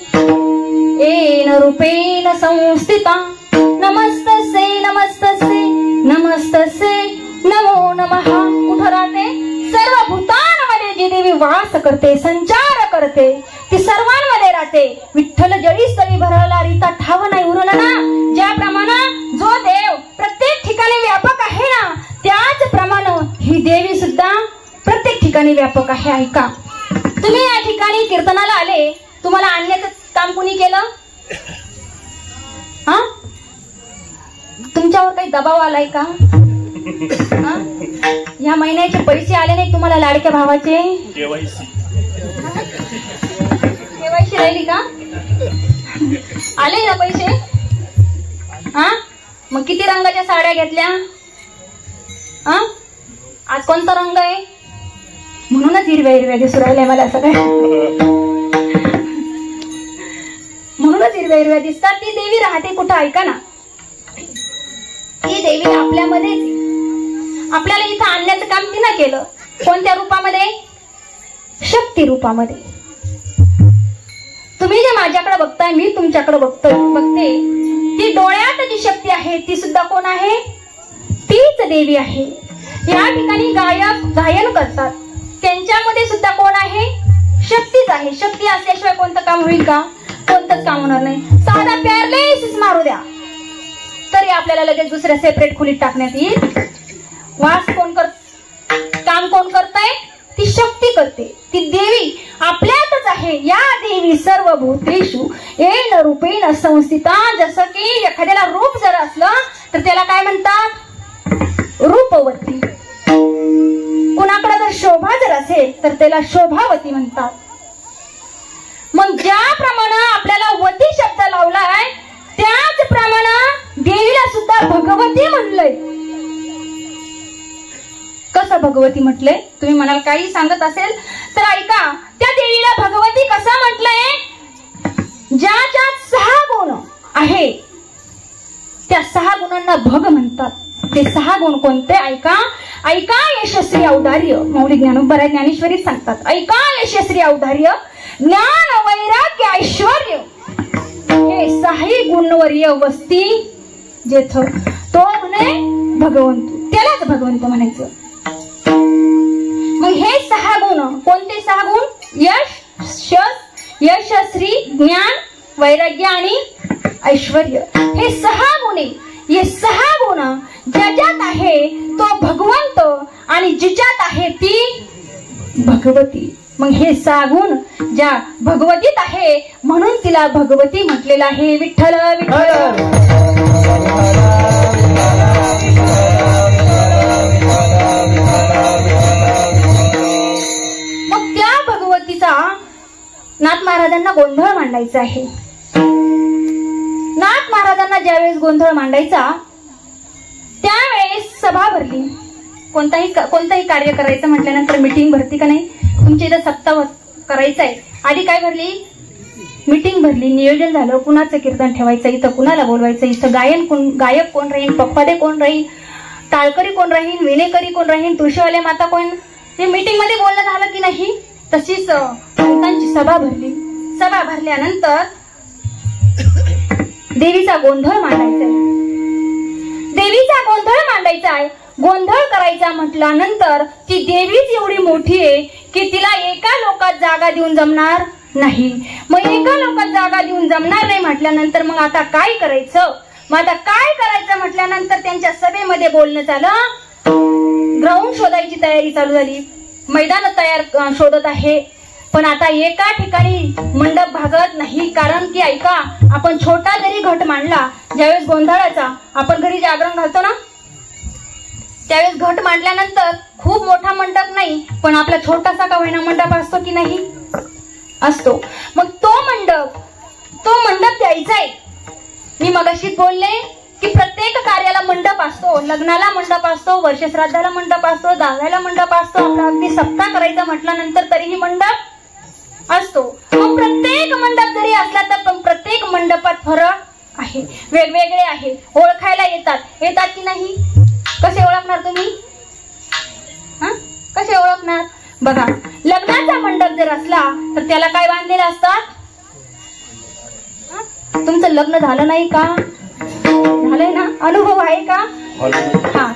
येन रूपेण संस्थिता. नमस्तसे नमस्तसे नमस्तसे नमो नमः. कुठं राहते? सर्व भूतांमध्ये जी देवी वास करते, संचार करते, ती सर्वांमध्ये राहते. विठ्ठल जळी स्थळी भरला रीता ठाव नाही उरला ना. ज्याप्रमाणे जो देव प्रत्येक ठिकाणी व्यापक आहे ना, त्याचप्रमाणे ही देवी सुद्धा प्रत्येक ठिकाणी व्यापक आहे. ऐका, तुम्ही या ठिकाणी कीर्तनाला आले, तुम्हाला आणण्याचं काम कुणी केलं? हा, तुमच्यावर काही दबाव आलाय का? या महिन्याचे पैसे आले नाही तुम्हाला लाडक्या भावाचे? केवायसी राहिली का? आले ना पैसे? हा, मग किती रंगाच्या साड्या घेतल्या? हा, आज कोणता रंग आहे? म्हणूनच हिरव्या हिरव्या दिसू राहिल्या मला सगळ्या. म्हणूनच हिरव्या हिरव्या दिसतात. ती देवी राहते कुठं? ऐका ना, ती देवी आपल्यामध्येच. आपल्याला इथं आणण्याचं काम तिनं केलं. कोणत्या रूपामध्ये? शक्ती रूपामध्ये. तुम्ही जे माझ्याकडे बघताय, मी तुमच्याकडे बघते, ती डोळ्यात जी शक्ती आहे ती सुद्धा कोण आहे? तीच देवी आहे. या ठिकाणी गायक गायन करतात, त्यांच्यामध्ये सुद्धा कोण आहे? शक्तीच आहे. शक्ती असल्याशिवाय कोणतं काम होईल का? कोणतंच काम होणार नाही. साधा प्यारलेस मारू द्या तरी आपल्याला लगेच दुसऱ्या सेपरेट खोलीत टाकण्यात येईल. वास कोण काम कोण करताय? ती शक्ती करते. ती देवी आपल्यातच आहे. या देवी सर्व भूतेषु येन रूपेण संस्थिता. जसं की एखाद्याला रूप जर असलं तर त्याला काय म्हणतात? रूपवती. कुणाकडे जर शोभा जर असेल तर त्याला शोभावती म्हणतात. मग ज्याप्रमाणे आपल्याला वती शब्द लावलाय त्याचप्रमाणे देवीला सुद्धा भगवती म्हणलंय. कसं भगवती म्हटलंय? तुम्ही म्हणाल काही सांगत असेल तर ऐका, त्या देवीला भगवती कसं म्हटलंय? ज्या ज्या 6 गुण आहे त्या 6 गुणांना भग म्हणतात. ते 6 गुण कोणते? ऐका, ऐका यशस्वी औदार्य. मौली ज्ञानोबा ज्ञानेश्वरी सांगतात, ऐका यशस्वी औदार्य, ज्ञान वैराग्य ऐश्वर्य हे 6 गुणवर्य वस्ती जेथ तो म्हणे भगवंत. त्यालाच भगवंत म्हणायचं. मग हे 6 गुण कोणते? 6 गुण? यश, श्री, ज्ञान, वैराग्य आणि ऐश्वर्य. हे 6 गुणे, हे 6 गुण ज्याच्यात आहे तो भगवंत आणि जिच्यात आहे ती भगवती. मग हे 6 गुण ज्या भगवतीत आहे म्हणून तिला भगवती म्हटलेलं आहे. विठ्ठल विठ्ठल. मग त्या भगवतीचा नाथ महाराजांना गोंधळ मांडायचा आहे. नाथ महाराजांना ज्यावेळेस गोंधळ मांडायचा त्यावेळेस सभा भरली. कोणताही कार्य करायचं म्हटल्यानंतर मीटिंग भरती का नाही? तुमच्या इथं सत्ता करायचं आहे, आधी काय भरली? मीटिंग भरली. नियोजन झालं, कुणाचं कीर्तन ठेवायचं, इथं कुणाला बोलवायचं, इथं गायक कोण राहील, पप्पादे कोण राहील, टाळकरी कोण राहील, विणेकरी कोण राहील, तुळशीवाले माता कोण. हे मीटिंग मध्ये बोलणं झालं की नाही? तशीच संतांची सभा भरली. सभा भरल्यानंतर देवीचा गोंधळ मांडायचा आहे. देवीचा गोंधळ मांडायचा आहे. गोंधळ करायचा म्हटल्यानंतर ती देवीच एवढी मोठी आहे की तिला एका लोकात जागा देऊन जमणार नाही. मग एका लोकात जागा देऊन जमणार नाही म्हटल्यानंतर मग आता काय करायचं? मग आता काय करायचं म्हटल्यानंतर त्यांच्या सभेमध्ये बोलणं झालं. ग्राउंड शोधायची तयारी चालू झाली. मैदान तयार शोधत आहे. पण आता एका ठिकाणी मंडप भागत नाही. कारण की ऐका, आपण छोटा जरी घट मांडला ज्यावेळेस गोंधळाचा, आपण घरी जागरण घालतो ना, त्यावेळेस घट मांडल्यानंतर खूप मोठा मंडप नाही पण आपला छोटासा का होईना मंडप असतो की नाही? असतो. मग तो मंडप द्यायचा आहे. मी मगाशीच बोलले की प्रत्येक कार्याला मंडप असतो, लग्नाला मंडप असतो, वर्षश्राद्धाला मंडप असतो, दहाव्याला मंडप असतो, आपला अगदी सप्ताह करायचा म्हटल्यानंतर तरीही मंडप असतो. मग प्रत्येक मंडप जरी असला तर पण प्रत्येक मंडपात फरक आहे, वेगवेगळे आहे, ओळखायला येतात की नाही? कसे ओळखणार तुम्ही? कसे ओळखणार? बघा, लग्नाचा मंडप जर असला तर त्याला काय बांधलेलं असतात? तुमचं लग्न झालं नाही का? झालंय ना? अनुभव आहे का?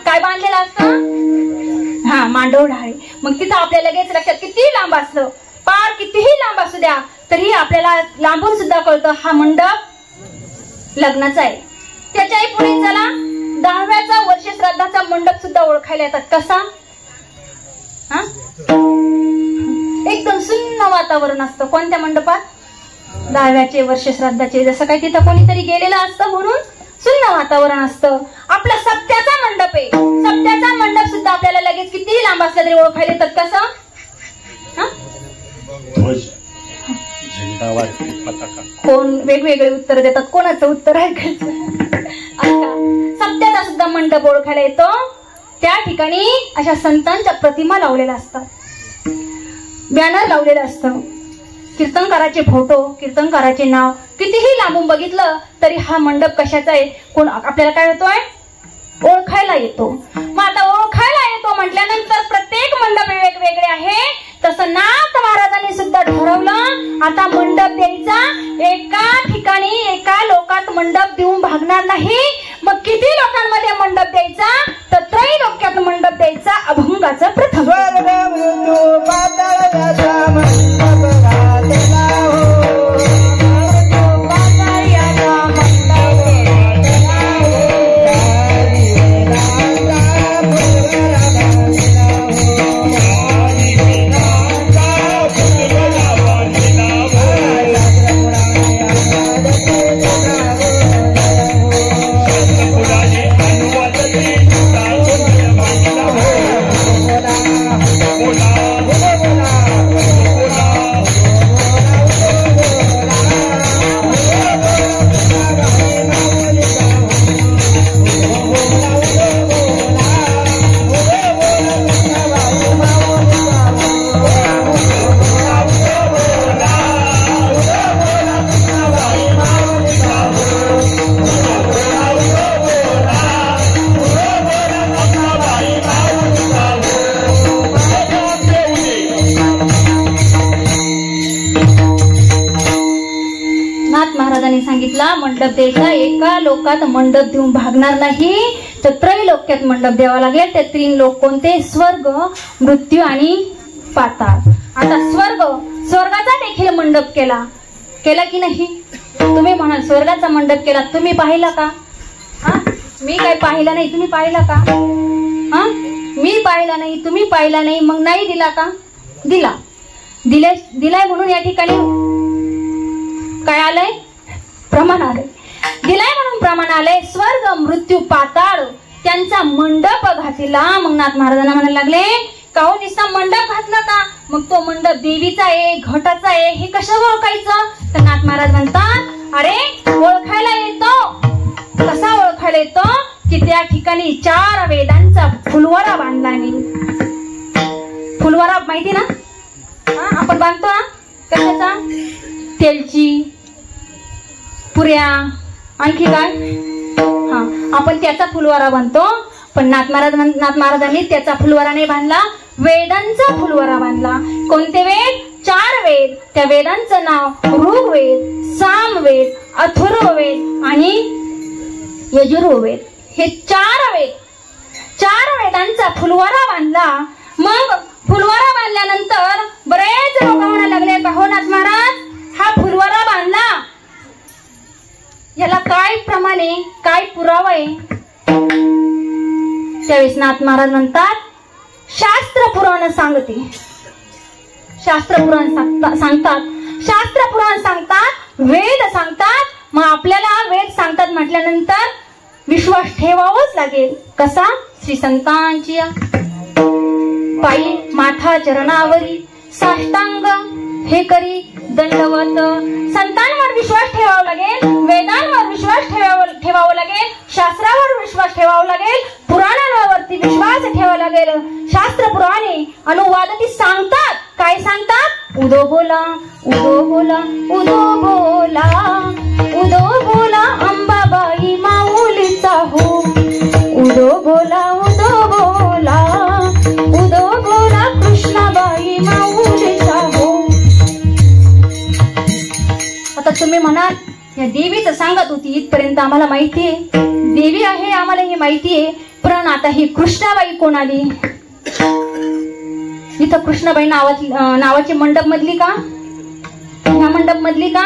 काय बांधलेलं असतं? मांडव ढाळे. मग तिथं आपल्या लगेच लक्षात, किती लांब असलं, पार कितीही लांब असू द्या तरी आपल्याला लांबून सुद्धा कळतं हा मंडप लग्नाचा आहे. त्याच्याही पुढे चला, 10व्याचा वर्षश्राद्धाचा मंडप सुद्धा ओळखायला येतात. कसा? एकदम सुन्न वातावरण असतं. कोणत्या मंडपात? 10व्याचे वर्षश्राद्धाचे. जसं काही तिथं कोणीतरी गेलेलं असतं म्हणून सुन्न वातावरण असतं. आपला सप्त्याचा मंडप आहे, सप्त्याचा मंडप सुद्धा आपल्याला लगेच कितीही लांब असला तरी ओळखायला येतात. कसं? कोण वेगवेगळे उत्तर देतात, कोणाचं उत्तर ऐकायचं? सप्त्याचा सुद्धा मंडप ओळखायला येतो. त्या ठिकाणी अशा संतांच्या प्रतिमा लावलेल्या असतात, बॅनर लावलेलं असतं, कीर्तनकाराचे फोटो, कीर्तनकाराचे नाव. कितीही लांबून बघितलं तरी हा मंडप कशाचा आहे कोण आपल्याला काय होतोय? ओळखायला येतो. मग आता ओळखायला येतो म्हटल्यानंतर प्रत्येक मंडप वेगवेगळे आहे. तसं नाथ महाराजांनी सुद्धा ठरवलं, आता मंडप द्यायचा एका ठिकाणी एका लोकात मंडप देऊन भागणार नाही. मग किती लोकांमध्ये मंडप द्यायचा? तर त्रैलोक्यात मंडप द्यायचा. अभंगाचं प्रथम. मंडप द्यायचा एका लोकात मंडप देऊन भागणार नाही, तर त्रैलोक्यात मंडप द्यावा लागेल. ते 3 लोक कोणते? स्वर्ग, मृत्यू आणि पाताळ. आता स्वर्गाचा देखील मंडप केला की नाही? तुम्ही म्हणाल स्वर्गाचा मंडप केला, तुम्ही पाहिला का? मी काय पाहिला नाही, तुम्ही पाहिला का? मी पाहिला नाही, तुम्ही पाहिला नाही, मग नाही दिला का? दिलाय म्हणून या ठिकाणी काय आलंय? प्रमाण आलंय. दिलाय म्हणून प्रमाण आलंय. स्वर्ग, मृत्यू, पाताळ त्यांचा मंडप घातला. मग नाथ महाराजांना म्हणायला लागले, का हो नुसता मंडप घातला का? मग तो मंडप देवीचा आहे, घटाचा आहे, हे कसं ओळखायचं? तर नाथ महाराज म्हणतात, अरे ओळखायला येतो. कसा ओळखायला येतो? की त्या ठिकाणी 4 वेदांचा फुलवारा बांधला. मी फुलवारा माहिती ना? आपण बांधतो ना कशाचा? तेलची, पुऱ्या, आणखी काय? आपण त्याचा फुलवारा बांधतो. पण नाथ महाराजांनी त्याचा फुलवारा नाही बांधला, वेदांचा फुलवारा बांधला. कोणते वेद? 4 वेद. त्या वेदांचं नाव ऋग्वेद, सामवेद, अथर्ववेद आणि यजुर्वेद. हे 4 वेद. 4 वेदांचा फुलवारा बांधला. मग फुलवारा बांधल्यानंतर बरेच लोक म्हणायला लागले, का हो नाथ महाराज हा फुलवारा बांधला, याला काय प्रमाण आहे, काय पुरावा आहे? त्यावेळेस नाथ महाराज म्हणतात, शास्त्र पुराण सांगते. शास्त्र पुराण सांगतात, वेद सांगतात. मग आपल्याला वेद सांगतात म्हटल्यानंतर विश्वास ठेवावाच लागेल. कसा? श्री संतांची पायी माथा चरणावरी साष्टांग हे करी दंडवत. संतांवर विश्वास ठेवावा लागेल, वेदांवर विश्वास ठेवावा लागेल, शास्त्रावर विश्वास ठेवावा लागेल, पुराणांवरती विश्वास ठेवावा लागेल. शास्त्र पुराणे अनुवादती सांगतात, काय सांगतात? उदो बोला, उदो बोला, उदो बोला, उदो बोला अंबाबाई माऊलीचा हो. उदो बोला, उदो बोला, उदो बोला कृष्णाबाई माऊलीचा हो. आता तुम्ही म्हणाल या देवीचं सांगत होती इथपर्यंत आम्हाला माहितीये, देवी आहे आम्हाला हे माहितीये, पण आता ही कृष्णाबाई कोण आली? इथं कृष्णाबाई नावाची मंडप मधली का? ह्या मंडप मधली का?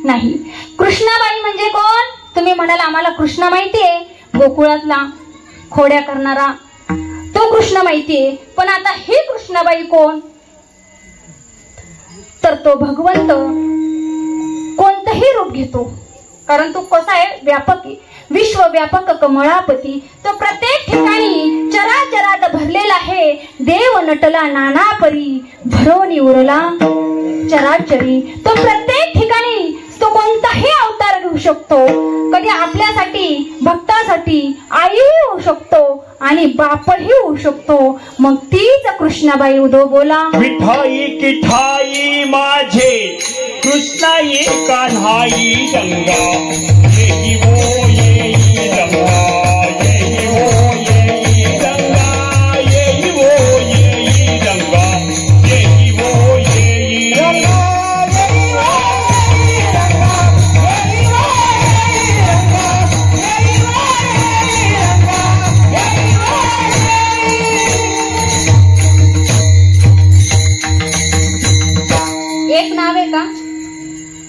नाही. कृष्णाबाई म्हणजे कोण? तुम्ही म्हणाल आम्हाला कृष्ण माहितीये, गोकुळातला खोड्या करणारा तो कृष्ण माहितीये, पण आता ही कृष्णाबाई कोण? तर तो भगवंत कोणतंही रूप घेतो, कारण तो कसा आहे? व्यापक आहे, विश्वव्यापक कमळापती. तो प्रत्येक ठिकाणी चराचरात भरलेला आहे. देव नटला नाना परी, भरोनी उरला चराचरी. तो प्रत्येक ठिकाणी तो कोणताही अवतार घेऊ शकतो. कधी आपल्यासाठी, भक्तासाठी आई होऊ शकतो आणि बापही होऊ शकतो. मग तीच कृष्णाबाई उदो बोला. विठाई किठाई माझे कृष्णाई कान्हाई गंगा, येई वो येई गंगा, येई वो येई गंगा, येई वो येई गंगा, येई वो येई गंगा.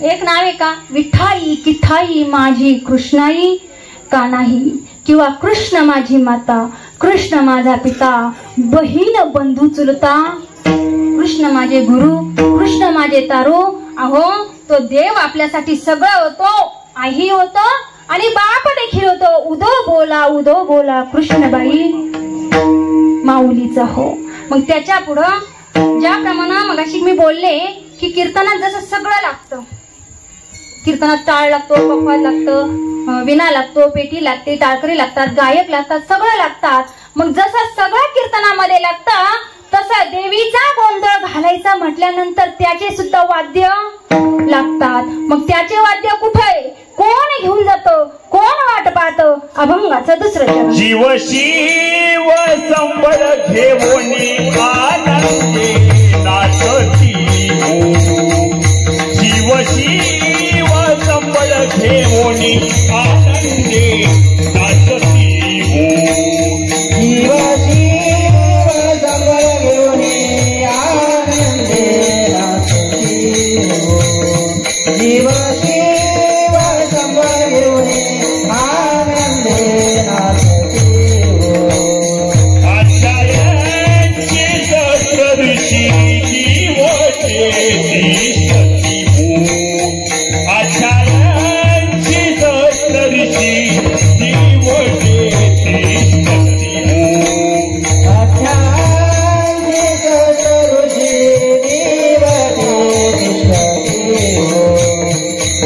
एक नाव आहे का? विठाई किठाई माझी कृष्णाई कान्हाई, किंवा कृष्ण माझी माता, कृष्ण माझा पिता, बहीण बंधू चुलता, कृष्ण माझे गुरु, कृष्ण माझे तारू. अहो तो देव आपल्यासाठी सगळं होतो, आई होतो आणि बाप देखील होतो. उदो बोला, उदो बोला कृष्णबाई माऊलीचा हो. मग त्याच्या पुढं ज्याप्रमाणे मगाशी मी बोलले की कीर्तनात जसं सगळं लागतं, कीर्तनात टाळ लागतो, पखवाज लागतं, विणा लागतो, पेटी लागते, टाळकरी लागतात, गायक लागतात, सगळं लागतात. मग जसं सगळं कीर्तनामध्ये लागतं तसं देवीचा गोंधळ घालायचा म्हटल्यानंतर त्याचे सुद्धा वाद्य लागतात. मग त्याचे वाद्य कुठे, कोण घेऊन जातं, कोण वाट पाहतं? अभंगाचं दुसरं चरण. जीव शिव संबळ घेऊनी आनंदे नाचती हो, जीव शिव संबळ घेऊनी आनंदे नाचती हो. जीव शिव संबळ घेऊनी आनंदे नाचती हो, जीव शिव संबळ घेऊनी आनंदे नाचती हो. आचार्यांची सहस्रऋषी जीवचे तिष्ठती हो, आचार्यांची सहस्रऋषी जीवचे तिष्ठती हो, आचार्यांची सहस्रऋषी जीवचे तिष्ठती हो,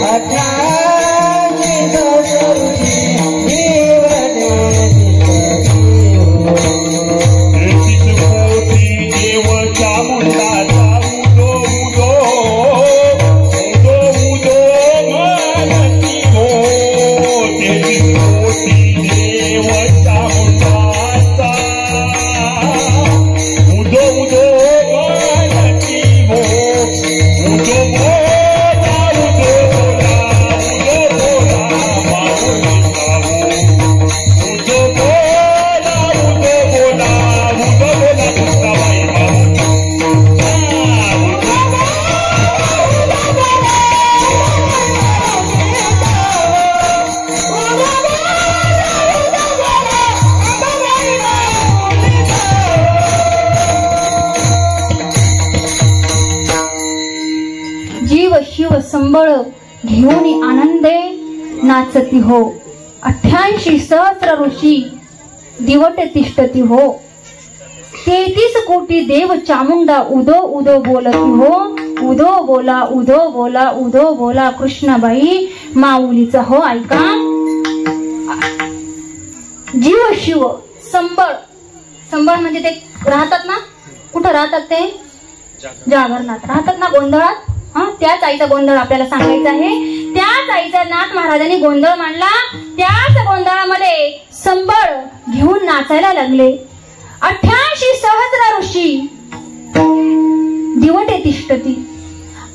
आचार्यांची सहस्रऋषी जीवचे तिष्ठती हो. कोटी देव चामुंडाचा उदो उदो उदो उदो म्हणती हो, तेहतीस कोटी देव चामुंडाचा उदो उदो म्हणती हो. उदो बोला, उदो बोला, उदो बोला माऊलीचा हो, उदो बोला, उदो बोला, उदो बोला कृष्णाबाई माऊली. जीव शिव संबळ घेऊन आनंदे नाचती हो, 88 सहस्र ऋषी दिवट तिष्ठती हो, 33 कोटी देव चामुंडा उदो उदो बोलती हो. उदो बोला उदो बोला उदो बोला कृष्णबाई माऊलीचा हो ऐका. जीव शिव संबळ. संबळ म्हणजे ते राहतात ना, कुठं राहतात ते? जागरणात राहतात ना, गोंधळात. त्याच आईचा गोंधळ आपल्याला सांगायचा आहे. त्याच आईचा नाथ महाराजांनी गोंधळ मांडला. त्याच गोंधळामध्ये संबळ घेऊन नाचायला लागले. 88 सहस्र ऋषी दिवटे तिष्ठती.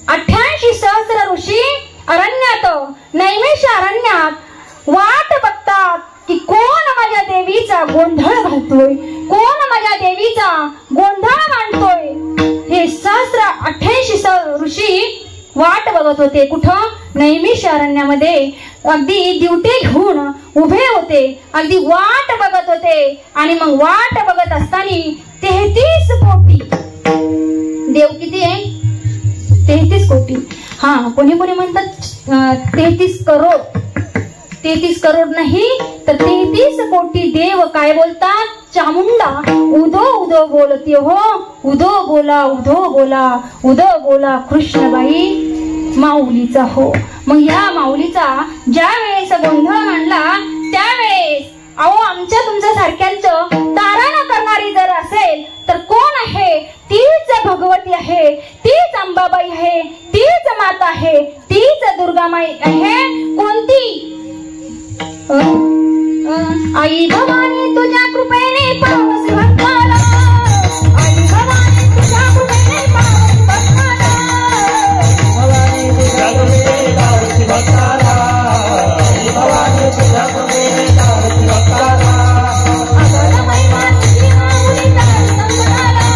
88 सहस्र ऋषी अरण्यात, नैमिष अरण्यात वाट बघतात की कोण माझ्या देवीचा गोंधळ घालतोय, कोण माझ्या देवीचा गोंधळ मांडतोय. हे 88 ऋषी वाट बघत होते. कुठं? नैमिष अरण्यामध्ये अगदी दिवटे घेऊन उभे होते, अगदी वाट बघत होते. आणि मग वाट बघत असताना 33 कोटी देव. किती आहे? 33 कोटी. कोणी कोणी म्हणतात 33 करोड. 33 करोड नाही तर 33 कोटी देव काय बोलतात? चामुंडा उदो उदो बोलते हो. उदो बोला उदो बोला उदो बोला कृष्णबाई माऊलीचा हो. मग या माऊलीचा ज्या वेळेस गोंधळ मांडला त्यावेळेस अहो आमच्या तुमच्या सारख्यांचं तारण करणारी जर असेल तर कोण आहे? तीच भगवती आहे, तीच अंबाबाई आहे, तीच माता आहे, तीच दुर्गामाई आहे. कोणती? आई भवानी तुझ्या कृपेने पावस भक्ताला. आई भवानी तुझ्या कृपेने पावस भक्ताला. भवानी तुझ्या कृपेने पावस भक्ताला. आई भवानी तुझ्या कृपेने पावस भक्ताला. अगं महिमा तुझी माऊली तार संताला.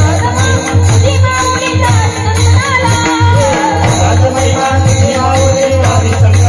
अगं महिमा तुझी माऊली तार संताला. अगं महिमा तुझी माऊली तार संताला.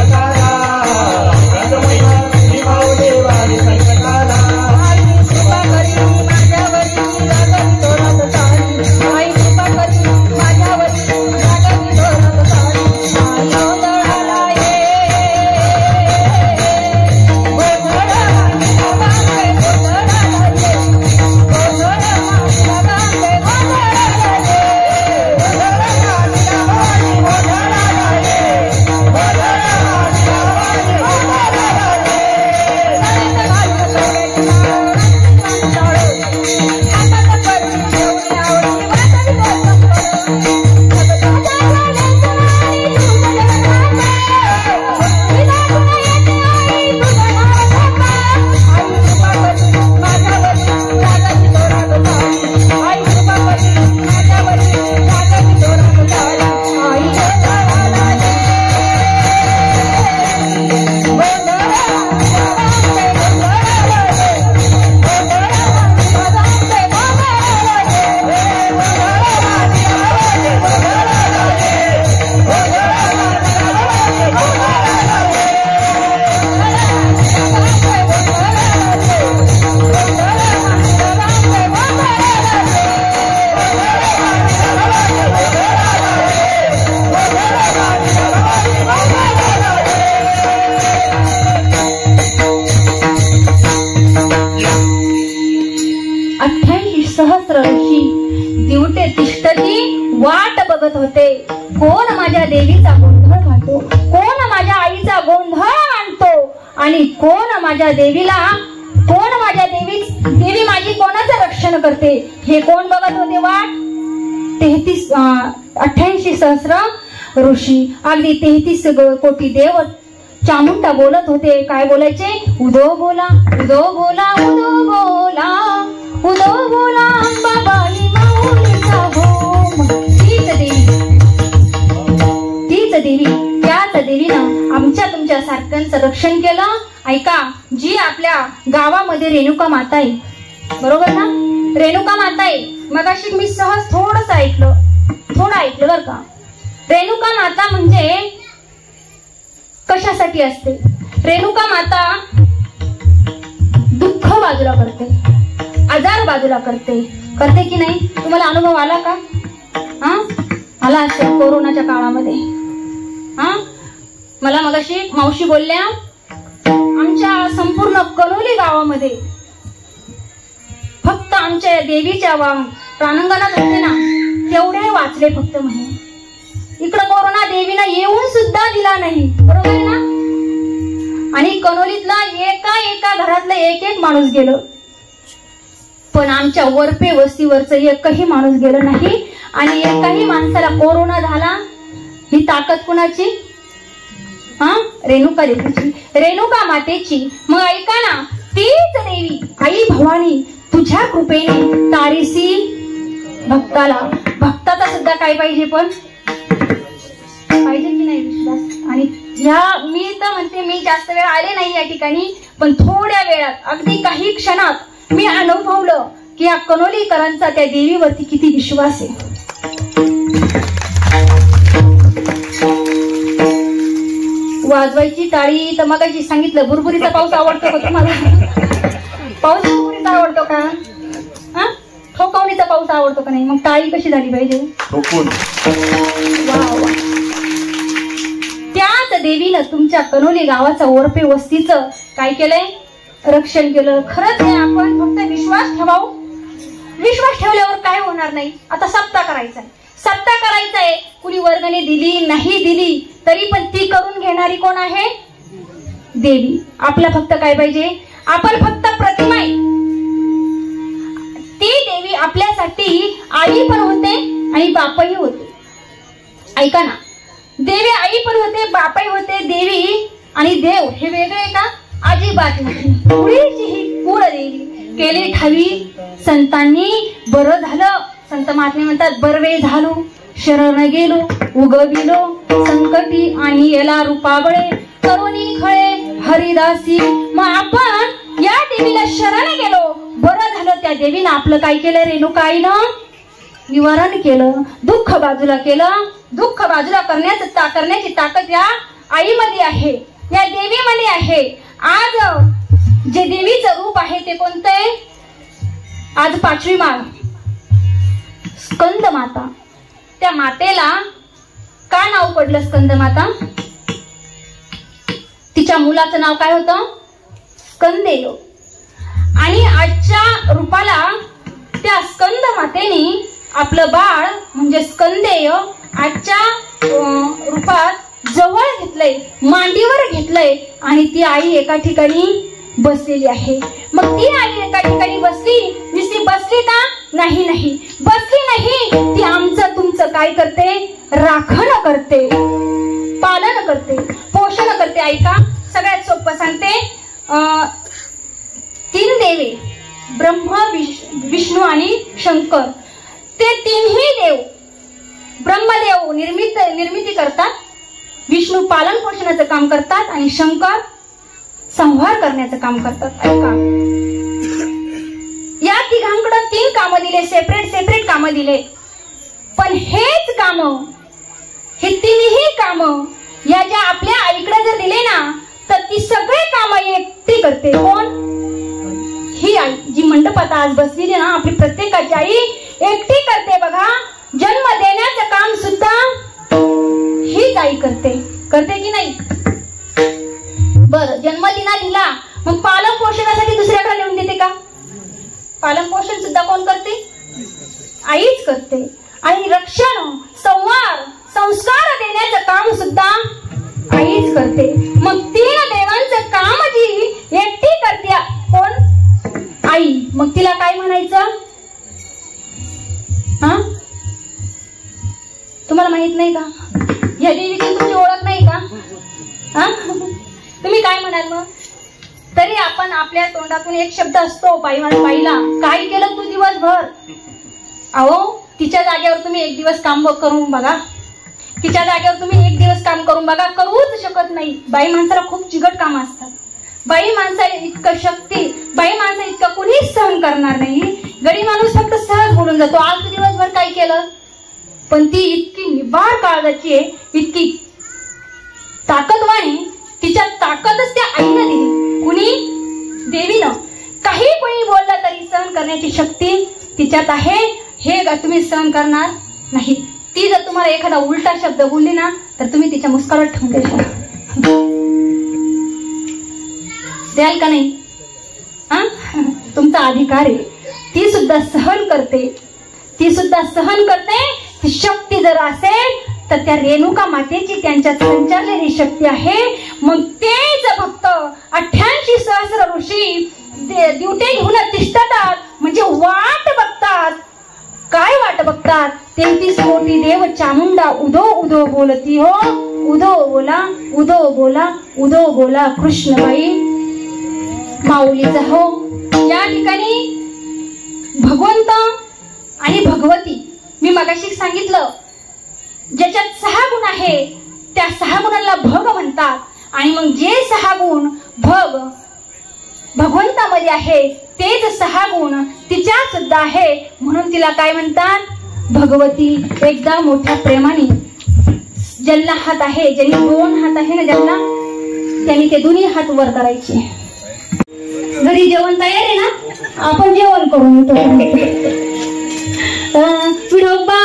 वाट बघत होते कोण माझ्या देवीचा गोंधळ घालतो, कोण माझ्या आईचा गोंधळ मांडतो आणि कोण माझ्या देवीला, कोण माझ्या देवी माझी कोणाचं रक्षण करते हे कोण बघत होते वाट. 88 सहस्र ऋषी अगदी 33 कोटी देव चामुंडा बोलत होते. काय बोलायचे? उदो बोला उदो बोला उदो बोला उदो बोला अंबाबाई माऊलीचा हो. तीच देवी त्याच देवीनं आमच्या तुमच्या सारख्यांचं रक्षण केलं. ऐका, जी आपल्या गावामध्ये रेणुका माता आहे, बरोबर ना? रेणुका माता आहे. मगाशी मी सहज थोडं ऐकलं बरं का. रेणुका माता म्हणजे कशासाठी असते? रेणुका माता दुःख बाजूला करते, आजार बाजूला करते की नाही? तुम्हाला अनुभव आला का? आला असेल कोरोनाच्या काळामध्ये. मला मगाशी मावशी बोलल्या आमच्या संपूर्ण कनोली गावामध्ये फक्त आमच्या देवीच्या प्रांगणात होते ना तेवढे वाचले फक्त म्हणे. इकडं कोरोना देवीनं येऊन सुद्धा दिला नाही, बरोबर आहे ना. आणि कनोलीतला एका घरातलं एक माणूस गेलं, पण आमच्या वरपे वस्तीवरचं एकही माणूस गेलं नाही. आणि एकाही माणसाला कोरोना झाला. ही ताकद कुणाची? रेणुका देवीची, रेणुका मातेची. मग ऐका ना, तीच देवी आई भवानी तुझ्या कृपेने तारीसी भक्ताला. भक्ताचा सुद्धा काय पाहिजे, पण पाहिजे की नाही विश्वास. आणि मी तर म्हणते, मी जास्त वेळ आले नाही या ठिकाणी, पण थोड्या वेळात अगदी काही क्षणात मी अनुभवलं की या कनोलीकरांचा त्या देवीवरती किती विश्वास आहे. वाजवायची टाळी तर मगाशी सांगितलं. बुरबुरीचा पाऊस आवडतो का तुम्हाला? पाऊस बुरबुरीचा आवडतो का? ठोकावणीचा पाऊस आवडतो का नाही? मग टाळी कशी झाली पाहिजे? वा वा. त्याच देवीनं तुमच्या कनोली गावाचा ओरपे वस्तीचं काय केलंय? रक्षण केलं. खरंच आहे, आपण फक्त विश्वास ठेवावं. विश्वास ठेवल्यावर काय होणार नाही. आता सप्ताह करायचा आहे, सप्ताह करायचा आहे. कुणी वर्गणी दिली नाही दिली तरी पण ती करून घेणारी कोण आहे? देवी. आपला फक्त काय पाहिजे? आपण फक्त प्रतिमा आहे. ती देवी आपल्यासाठी आई पण होते आणि बापही होते. ऐका ना, देवी आई पण होते, बापही होते. देवी आणि देव हे वेगळे का? अजिबात नाही. पुढीची ही कुलदेवी केली ठावी संतांनी. बरं झालं, संत महात्मे म्हणतात, बरवे झालो शरण गेलो उगविलो संकटी आणि याला रूपाबळे करुणी खळे हरिदासी. मग आपण या देवीला शरण गेलो, बरं झालं. त्या देवीनं आपलं काय केलं? रेणुकाईनं निवारण केलं, दुःख बाजूला केलं. दुःख बाजूला करण्याची ताकद या आईमध्ये आहे, या देवीमध्ये आहे. आज जे देवीचं रूप आहे ते कोणतं आहे? आज 5वी माळ, स्कंद माता. त्या मातेला का नाव पडलं स्कंद माता? तिच्या मुलाचं नाव काय होतं? स्कंदेय. आणि आजच्या रूपाला त्या स्कंद मातेने आपलं बाळ म्हणजे स्कंदेय आजच्या रूपात जवळ घेतलंय, मांडीवर घेतलंय. आणि ती आई एका ठिकाणी बसलेली आहे. मग ती आई एका ठिकाणी बसली, नुसती बसली का? नाही नाही, बसली नाही. ती आमचं तुमचं काय करते? राखण करते, पालन करते, पोषण करते. ऐका, सगळ्यात सोपं सांगते. 3 देवे, ब्रह्मा विष्णू आणि शंकर, ते तिन्ही देव, ब्रह्मदेव निर्मिती करतात, विष्णू पालन पोषणाचं काम करतात आणि शंकर संहार करण्याचं काम करतात. ऐका, या तिघांकडे 3 कामं दिले, सेपरेट कामं दिले. पण हेच काम, हे तिन्ही कामं या ज्या आपल्या आईकडे जर दिले ना, तर ती सगळे कामं एकटी करते. कोण? ही आई जी मंडपात आज बसलेली ना, आपली प्रत्येकाची आई एकटी करते. बघा, जन्म देण्याचं काम सुद्धा हीच आई करते. करते की नाही? बर, जन्म दिला, मग पालन पोषणासाठी दुसऱ्याकडे नेऊन देते का? पालन पोषण सुद्धा कोण करते? आईच करते. आणि रक्षण, संवार, संस्कार देण्याचं काम सुद्धा आईच करते. मग 3 देवांचं काम जी एकटी करते कोण? आई. मग तिला काय म्हणायचं? तुम्हाला माहित नाही का? या देवीची तुमची ओळख नाही का? तुम्ही काय म्हणाल मग? तरी आपण आपल्या तोंडातून एक शब्द असतो बाईला, काय केलं तू दिवसभर? अहो, तिच्या जागेवर तुम्ही एक दिवस काम करून बघा. तिच्या जागेवर तुम्ही एक दिवस काम करून बघा. करूच शकत नाही. बाई माणसाला खूप चिकट काम असतात. बाई माणसाला इतकं शक्ती, बाई माणसा इतकं कुणीच सहन करणार नाही. गडी माणूस फक्त सहज बोलून जातो, आज तू दिवसभर काय केलं? पण ती इतकी निबार काळजाची आहे, इतकी ताकदवान आहे. तिच्या ताकदच त्या आईनं दिली. कुणी? देवीनं. काही कोणी बोललं तरी सहन करण्याची शक्ती तिच्यात आहे. हे तुम्ही सहन करणार नाही. ती जर तुम्हाला एखादा उलटा शब्द बोलली ना, तर तुम्ही तिच्या मुस्कारात ठेवून द्याल का नाही? तुमचा अधिकार आहे. ती सुद्धा सहन करते, ती सुद्धा सहन करते. ती शक्ती जर असेल तर त्या रेणुका मातेची त्यांच्यात संचारलेली शक्ती आहे. मग तेच भक्त 88 सहस्र ऋषी दिवटे घेऊन तिष्ठतात, म्हणजे वाट बघतात. काय वाट बघतात? 33 कोटी देव चामुंडा उदो उदो बोलती हो, उदो बोला उदो बोला उदो बोला कृष्णबाई माऊलीचा हो. या ठिकाणी भगवंत आणि भगवती, मी मगाशी सांगितलं, ज्याच्यात 6 गुण आहे त्या 6 गुणांना भग म्हणतात. आणि मग जे 6 गुण भगवंतामध्ये आहे तेच 6 गुण तिच्यात सुद्धा आहे, म्हणून तिला काय म्हणतात? भगवती. एकदा मोठ्या प्रेमाने ज्यांना हात आहे, ज्यांनी 2 हात आहे ना ज्यांना, त्यांनी ते दोन्ही हात वर करायचे. घरी जेवण तयार आहे ना, आपण जेवण करून येतो. विठोबा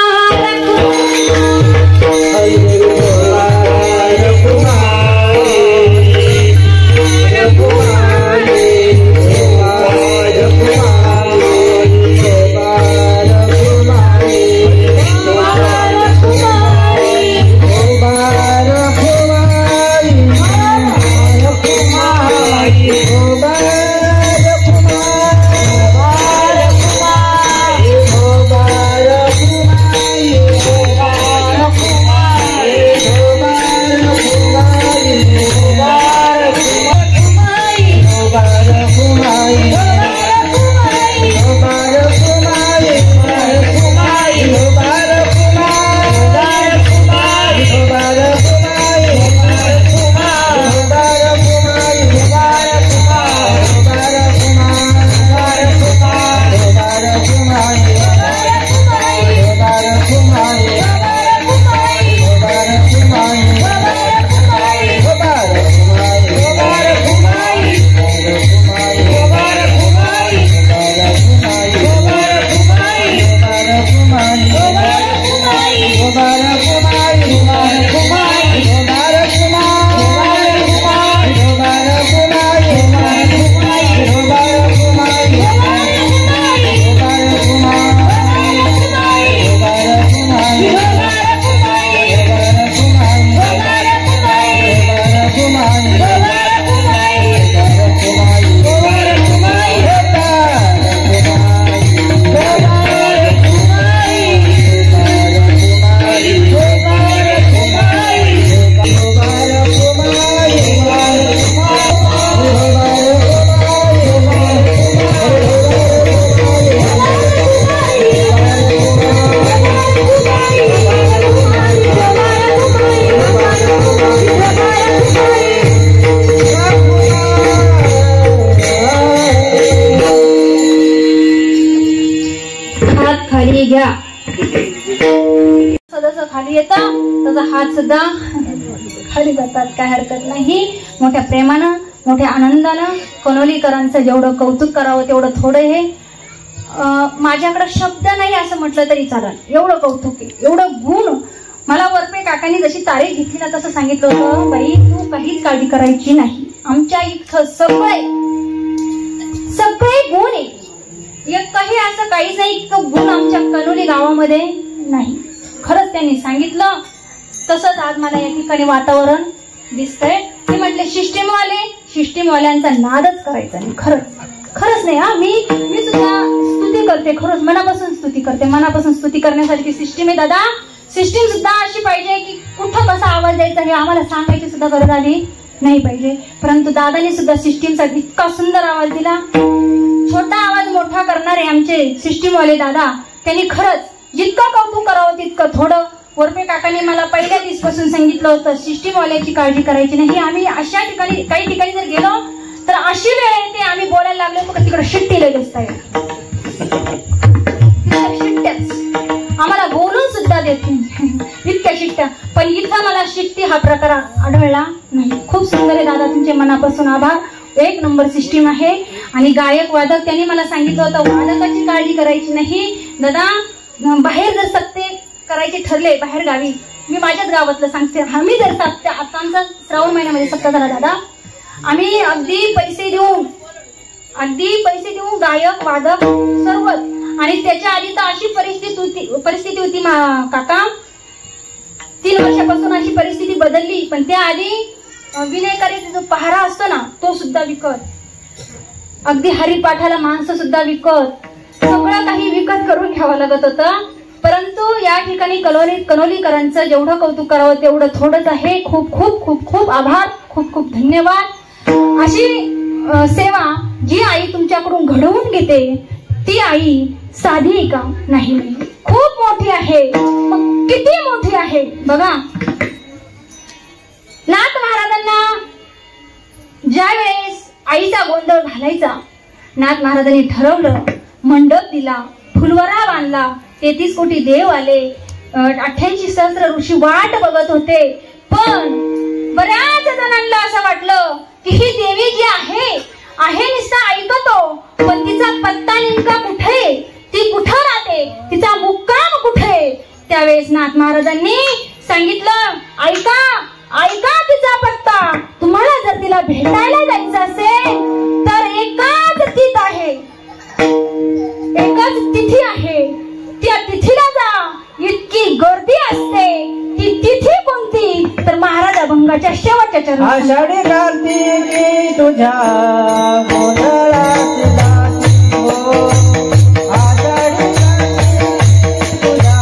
घ्या. सदस्य खाली येतं, त्याचा हात सुद्धा खाली जातात, काय हरकत नाही. मोठ्या प्रेमानं, मोठ्या आनंदानं कनोलीकरांचं जेवढं कौतुक करावं तेवढं थोडं आहे. माझ्याकडे शब्द नाही असं म्हटलं तरी चालेल, एवढं कौतुक आहे, एवढं गुण. मला वरपे काकांनी जशी तारीख घेतली ना तसं सांगितलं होतं, बाई तू काहीच काळजी करायची नाही, आमच्या इथं सगळे गुण आहे, एकही असं काहीच नाही की गुण आमच्या कनोली गावामध्ये नाही. खरंच त्यांनी सांगितलं. तसंच आज मला या ठिकाणी वातावरण दिसतंय. ते म्हटले सिस्टीमवाल्यांचा नादच करायचा नाही. खरंच नाही हा, मी सुद्धा स्तुती करते, खरंच मनापासून स्तुती करते. मनापासून स्तुती करण्यासाठी ती सिस्टीम आहे दादा. सिस्टीम सुद्धा अशी पाहिजे की कुठं कसा आवाज द्यायचा हे आम्हाला सांगायची सुद्धा गरज आली नाही पाहिजे. परंतु दादाने सुद्धा सिस्टीमसाठी इतका सुंदर आवाज दिला. छोटा आवाज मोठा करणारे आमचे सिस्टीमवाले दादा, त्यांनी खरंच जितकं कौतुक करावं तितकं थोडं. वरपे काकांनी मला पहिल्या दिवसापासून सांगितलं होतं सिस्टीमवाल्याची काळजी करायची नाही. आम्ही अशा ठिकाणी काही ठिकाणी जर गेलो तर अशी वेळ येते आम्ही बोलायला लागलो तर तिकडे शिट्टी लगेच आम्हाला बोलून सुद्धा देत नाही इतक्या शिट्ट्या. पण इथं मला शिट्टी हा प्रकार आढळला नाही. खूप सुंदर आहे दादा, तुमचे मनापासून आभार. 1 नंबर सिस्टीम आहे. आणि गायक वादक त्यांनी मला सांगितलं होतं वादकाची काळजी करायची नाही दादा. बाहेर जर सत्ते करायचे ठरले बाहेर गावी, मी माझ्याच गावातलं सांगते, आम्ही जर सत्य, आता आमचा श्रावण महिन्यामध्ये सत्ता झाला दादा, आम्ही अगदी पैसे देऊ गायक वादक सर्व आणि त्याच्या आधी तर अशी परिस्थिती होती काका, 3 वर्षापासून अशी परिस्थिती बदलली. पण त्याआधी विनयकारीचा जो पहारा असतो ना तो सुद्धा विकत, अगदी हरिपाठाला माणसं सुद्धा विकत, सगळं काही विकत करून घ्यावं लागत होतं. परंतु या ठिकाणी कनोलीकरांचं जेवढं कौतुक करावं तेवढं थोडंच आहे. खूप खूप खूप खूप आभार, खूप खूप धन्यवाद. अशी सेवा जी आई तुमच्याकडून घडवून घेते ती आई साधी का नाही, खूप मोठी आहे. मग किती मोठी आहे बघा. नाथ महाराजांना ज्या वेळेस आईचा गोंधळ घालायचा, नाथ महाराजांनी ठरवलं, मंडप दिला, फुलवरा बांधला, 33 कोटी देव आले, 88 सहस्र ऋषी वाट बघत होते. पण बऱ्याच जणांना असं वाटलं की ही देवी जी आहे नुसतं ऐकतो, पण तिचा पत्ता नेमका कुठे, ती कुठं राहते, तिचा मुक्काम कुठे. त्यावेळेस नाथ महाराजांनी सांगितलं, ऐका तिचा पत्ता. तुम्हाला जर तिला भेटायला जायचं असेल तर एकच तिथी आहे, त्या तिथीला जा. इतकी गर्दी असते. ती तिथी कोणती तर महाराज अभंगाच्या शेवटच्या चरणी. आषाढी कार्तिकी तुझ्या गोंधळात जाती हो, आषाढी कार्तिकी तुझ्या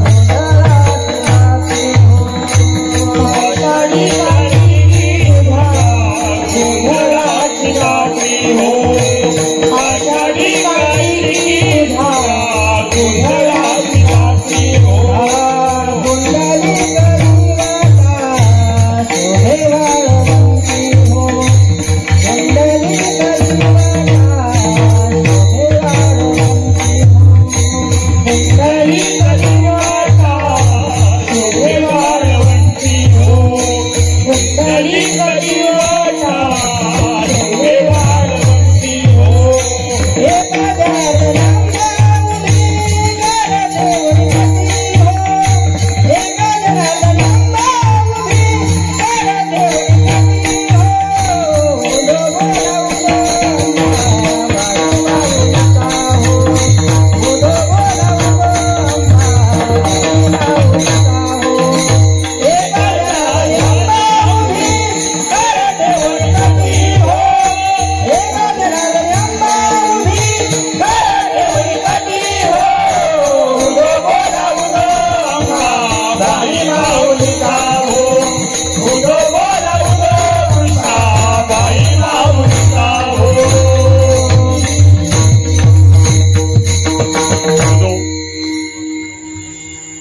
गोंधळात जाती हो, आषाढी कार्तिकी तुझ्या गोंधळात जाती हो, आषाढी कार्तिकी तुझ्या गोंधळात जाती हो. गुंडाली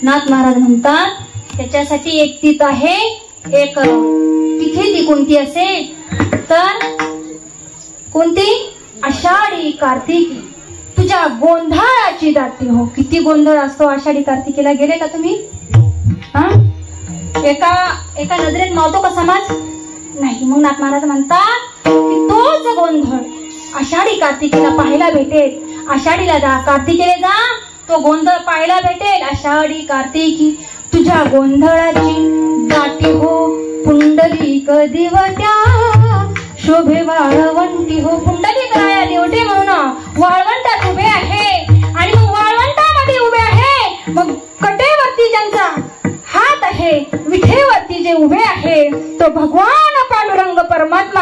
नाथ महाराज म्हणतात त्याच्यासाठी एक तीत आहे, एक तिथे ती कोणती असेल तर कोणती, आषाढी कार्तिकी तुझ्या गोंधळाची दाटी हो. किती गोंधळ असतो आषाढी कार्तिकीला. गेले का तुम्ही? एका नजरेत मावतो का समाज नाही. मग नाथ महाराज म्हणतात की तोच गोंधळ आषाढी कार्तिकीला पाहायला भेटेल. आषाढीला जा, कार्तिकीला जा, तो गोंधळ पाहायला भेटेल. आषाढी कार्तिकी तुझ्या गोंधळाची दाटी हो, पुंडलिक दिवट्या शोभे वाळवंटी हो. पुंडलिक राया देवटे म्हणून वाळवंटात उभे आहे आणि मग वाळवंटामध्ये उभे आहे. मग कटेवरती ज्यांचा हात आहे, विठेवरती जे उभे आहे तो भगवान पांडुरंग परमात्मा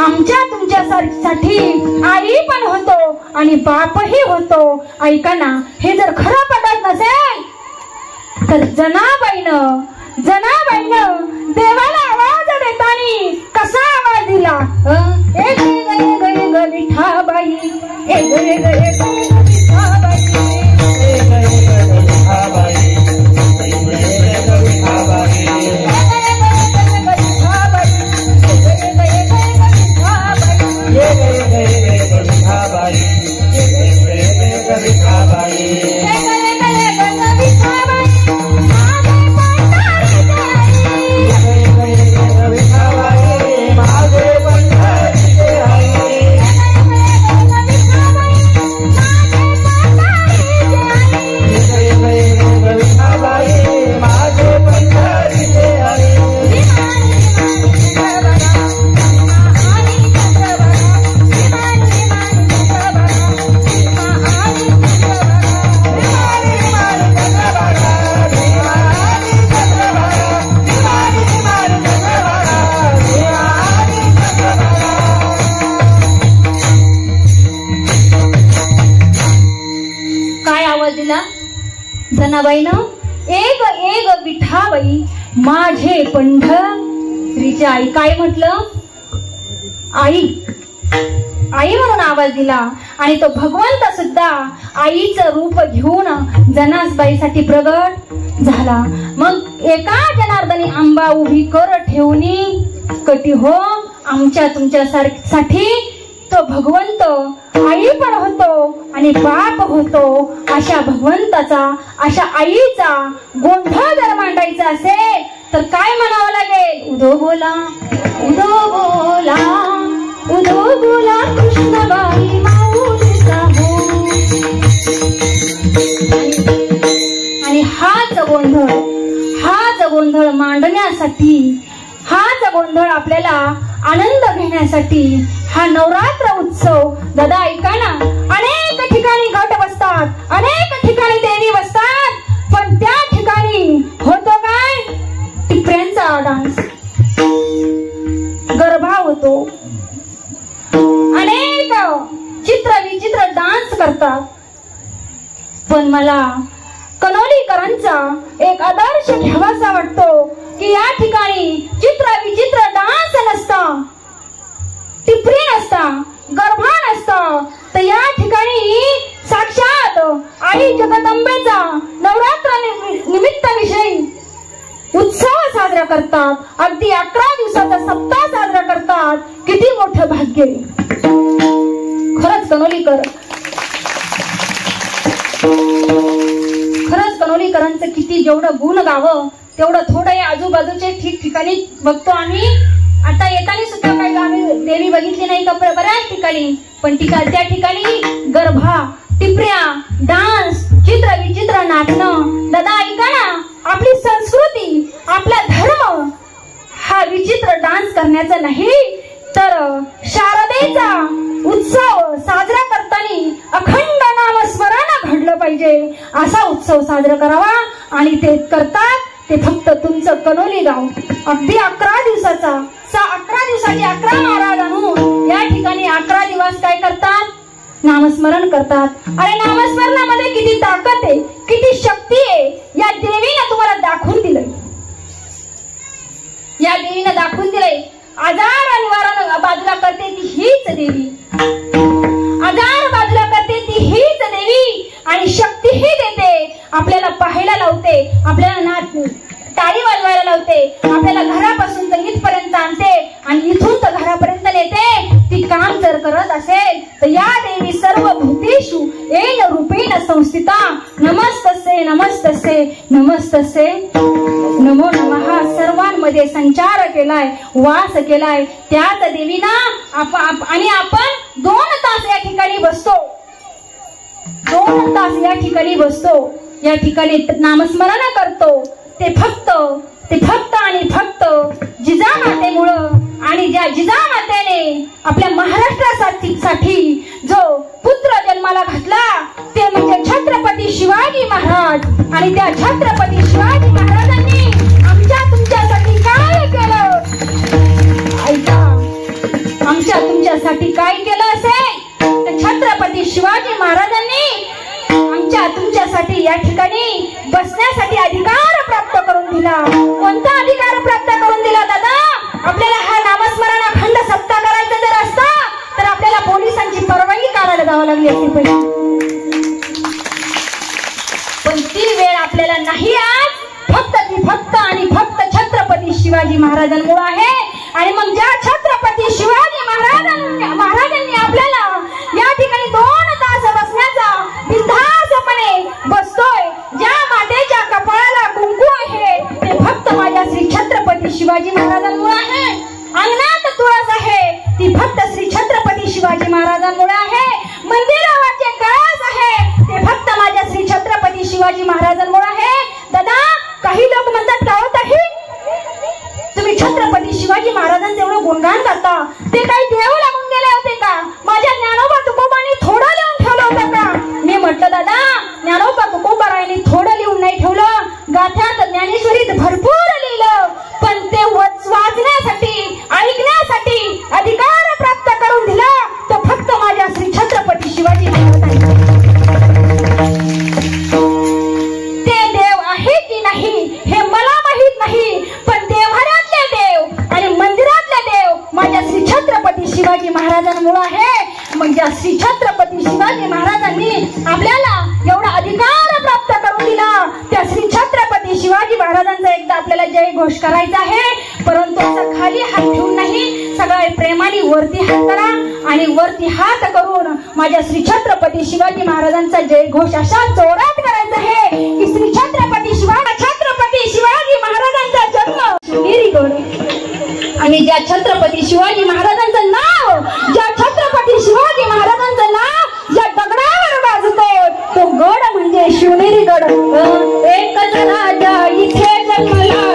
आमच्या तुमच्यासाठी आई पण होतो आणि बापही होतो. ऐका ना, हे जर खरं पटत नसेल तर जनाबाईनं देवाला आवाज देतानी कसा आवाज दिला, ए गरे गरे गरे विठाबाई, ए गरे गरे गरे विठाबाई, ए गरे गरे विठाबाई, ए गरे गरे विठाबाई, ए गरे गरे विठाबाई, ए गरे गरे विठाबाई. माझे जनाबाईनं एक एक विठाबाई माझे पंढरीची आई. काय म्हटलं? आई. आई म्हणून आवाज दिला. आणि तो भगवंत सुद्धा आईचं रूप घेऊन जनासबाईसाठी प्रगट झाला. मग एका जनार्दनी आंबा उभी कर ठेवणी कटी हो आमच्या तुमच्यासाठी. तो भगवंत आई पण होतो आणि बाप होतो. अशा भगवंताचा, अशा आईचा गोंधळ जर मांडायचा असेल तर काय म्हणावं लागेल? उदो बोला, उदो बोला, उदो बोला कृष्णबाई माऊलीचा हो. आणि हाच गोंधळ मांडण्यासाठी, हाच गोंधळ आपल्याला आनंद घेण्यासाठी हा नवरात्र उत्सव. दादा ऐका ना, अनेक ठिकाणी घट बसतात, अनेक ठिकाणी देवी बसतात, पण त्या ठिकाणी होतो काय? टिपऱ्यांचा डान्स, गरबा होतो. अनेक चित्र विचित्र डान्स करतात. पण मला कनोलीकरांचा एक आदर्श घ्यावासा वाटतो की या ठिकाणी चित्र विचित्र डान्स नसता, टिपरी नसता, गरबा नसता, तर या ठिकाणी साक्षात आई जगदंबेचा नवरात्र निमित्त विषयी उत्सव साजरा करतात. अगदी 11 दिवसाचा सप्ताह साजरा करतात. किती मोठं भाग्य. खरंच कनोलीकरांचं किती जेवढं गुण गावं तेवढं थोडं या आजूबाजूचे ठिकठिकाणी बघतो आम्ही. आता येताना सुद्धा काही आम्ही देवी बघितली नाही का बऱ्याच ठिकाणी, पण त्या ठिकाणी गरबा, टिपऱ्या, डान्स, चित्र विचित्र नाचणं. दादा ऐका ना, आपली संस्कृती, आपला धर्म हा विचित्र डान्स करण्याचा नाही, तर शारदेचा उत्सव साजरा करताना अखंड नामस्मरण घडलं पाहिजे. असा उत्सव साजरा करावा. आणि ते करतात ते फक्त तुमचं कनोली गाव. अगदी 11 दिवसाचा 11 दिवसाची 11 महाराज आणून या ठिकाणी 11 दिवस काय करतात? नामस्मरण करतात. अरे नामस्मरणामध्ये किती ताकद आहे, किती शक्ती आहे, या देवीने तुम्हाला दाखवून दिलंय. या देवीने दाखवून दिलंय. आजार निवारण बाजूला करते ती हीच देवी, आजार बाजूला करते ती हीच देवी. आणि शक्तीही देते, आपल्याला पाहायला लावते, आपल्याला टाळी वाजवायला लावते, आपल्याला घरापासून तर इथपर्यंत आणते आणि इथून तर घरापर्यंत नेते. ती काम जर करत असेल तर या देवी सर्व भूतेषु येन रूपेण संस्थिता. नमस्तसे नमस्तसे नमस्तसे नमो नमः. सर्वांमध्ये संचार केलाय, वास केलाय त्याच देवीना. आणि आपण 2 तास या ठिकाणी बसतो, 2 तास या ठिकाणी बसतो, या ठिकाणी नामस्मरण करतो. ते फक्त आणि फक्त जिजामातेमुळं. आणि ज्या जिजामातेने आपल्या महाराष्ट्रासाठी जो पुत्र जन्माला घातला ते म्हणजे छत्रपती शिवाजी महाराज. आणि त्या छत्रपती शिवाजी महाराजांनी आमच्या तुमच्यासाठी काय केलं? ऐका, आमच्या तुमच्यासाठी काय केलं असेल तर छत्रपती शिवाजी महाराजांनी आमच्या तुमच्यासाठी या ठिकाणी बसण्यासाठी अधिकार प्राप्त करून दिला. कोणता अधिकार प्राप्त करून दिला दादा? आपल्याला हा नामस्मरण अखंड सप्ताह करायचा जर असता तर आपल्याला पोलिसांची परवानगी काढायला जावं लागली असती पाहिजे. पण ती वेळ आपल्याला नाही आज. फक्त आणि फक्त छत्रपती शिवाजी महाराजांमुळे आहे. आणि मग ज्या छत्रपती शिवाजी महाराजांनी आपल्याला या ठिकाणी 2 तास बसण्याचा बिनधास्तपणे बसतोय, ज्या मातेच्या कपाळाला कुंकू आहे ते फक्त माझ्या श्री छत्रपती शिवाजी महाराजांमुळे आहे. अंगणात तुळस आहे ती फक्त श्री छत्रपती शिवाजी महाराजांमुळे आहे. मंदिरावरचे कळस आहे ते फक्त माझ्या श्री छत्रपती शिवाजी महाराजांमुळे आहे. दादा, काही लोक म्हणतात का होत आहे तुम्ही छत्रपती शिवाजी महाराजांचे एवढं गुणगान करता, ते काही देव लागून गेले होते का? माझ्या ज्ञानोबा तुकोबांनी थोडं लिहून ठेवलं होतं का? मी म्हटलं दादा, ज्ञानोबा तुकोबारायांनी थोडं लिहून नाही ठेवलं, गाथ्यात ज्ञानेश्वरीत भरपूर लिहिलं, पण ते वाचण्यासाठी नाही, पण देव्हाऱ्यातले देव आणि मंदिरातले देव माझ्या श्री छत्रपती शिवाजी महाराजांमुळे आहे. मग ज्या श्री छत्रपती शिवाजी महाराजांनी आपल्याला एवढा अधिकार प्राप्त करून दिला, त्या श्री छत्रपती शिवाजी महाराजांचा एकदा आपल्याला जय घोष करायचा आहे. परंतु असं खाली हात ठेवून नाही, सगळे प्रेमाने वरती हात करा आणि वरती हात करून माझ्या श्री छत्रपती शिवाजी महाराजांचा जय घोष अशा जोरात करायचा आहे की श्री छत्रपती शिवाजी महाराजांचा जन्म शिवनेरीगड आणि ज्या छत्रपती शिवाजी महाराजांचं नाव, ज्या छत्रपती शिवाजी महाराजांचं नाव ज्या दगडावर वाजतं तो गड म्हणजे शिवनेरी गड. एकच राजा इथे जन्मला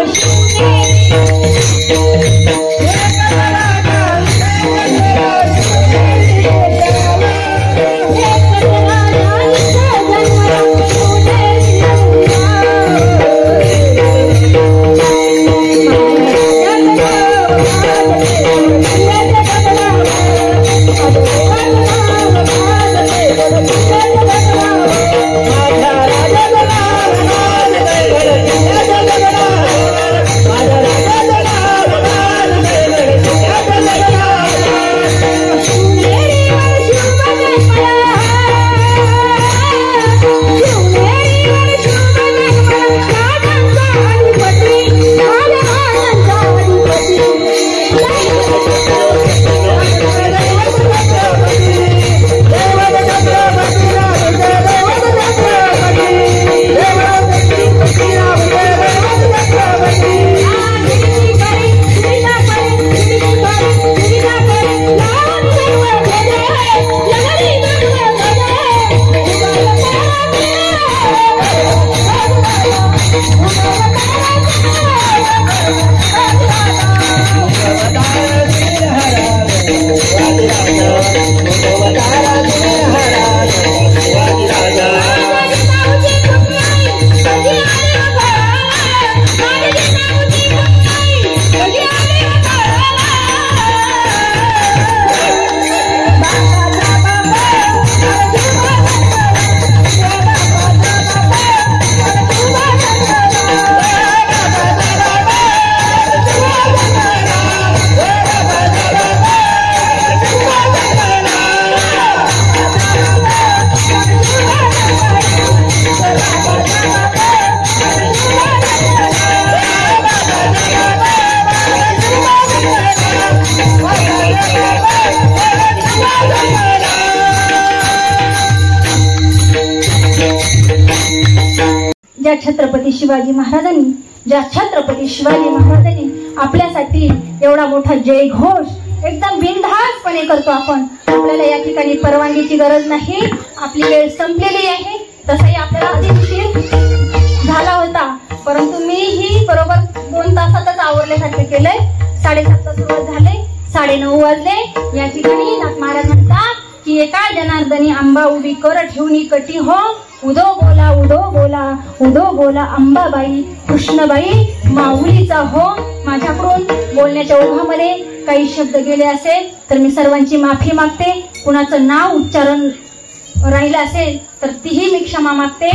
छत्रपती शिवाजी महाराजांनी आपल्यासाठी एवढा मोठा जय घोष एकदम बिनधास्तपणे करतो आपण. आपल्याला या ठिकाणी परवानगीची गरज नाही, आपली वेळ संपलेली आहे. तसंही आपल्याला आधी उशीर झाला होता, परंतु मी ही बरोबर 2 तासातच आवरल्यासारखे केलंय. 7:30ला सुरुवात झाले, 9:30 वाजले. या ठिकाणी नाथ महाराज म्हणतात की एका जनार्दनी आंबा उभी कर ठेवणी कटी हो, उदो बोला उदो बोला उदो बोला अंबाबाई कृष्णबाई माऊलीचा हो. माझ्याकडून बोलण्याच्या ओघामध्ये काही शब्द गेले असेल तर मी सर्वांची माफी मागते. कुणाचं नाव उच्चारण राहिलं असेल तर तीही मी क्षमा मागते.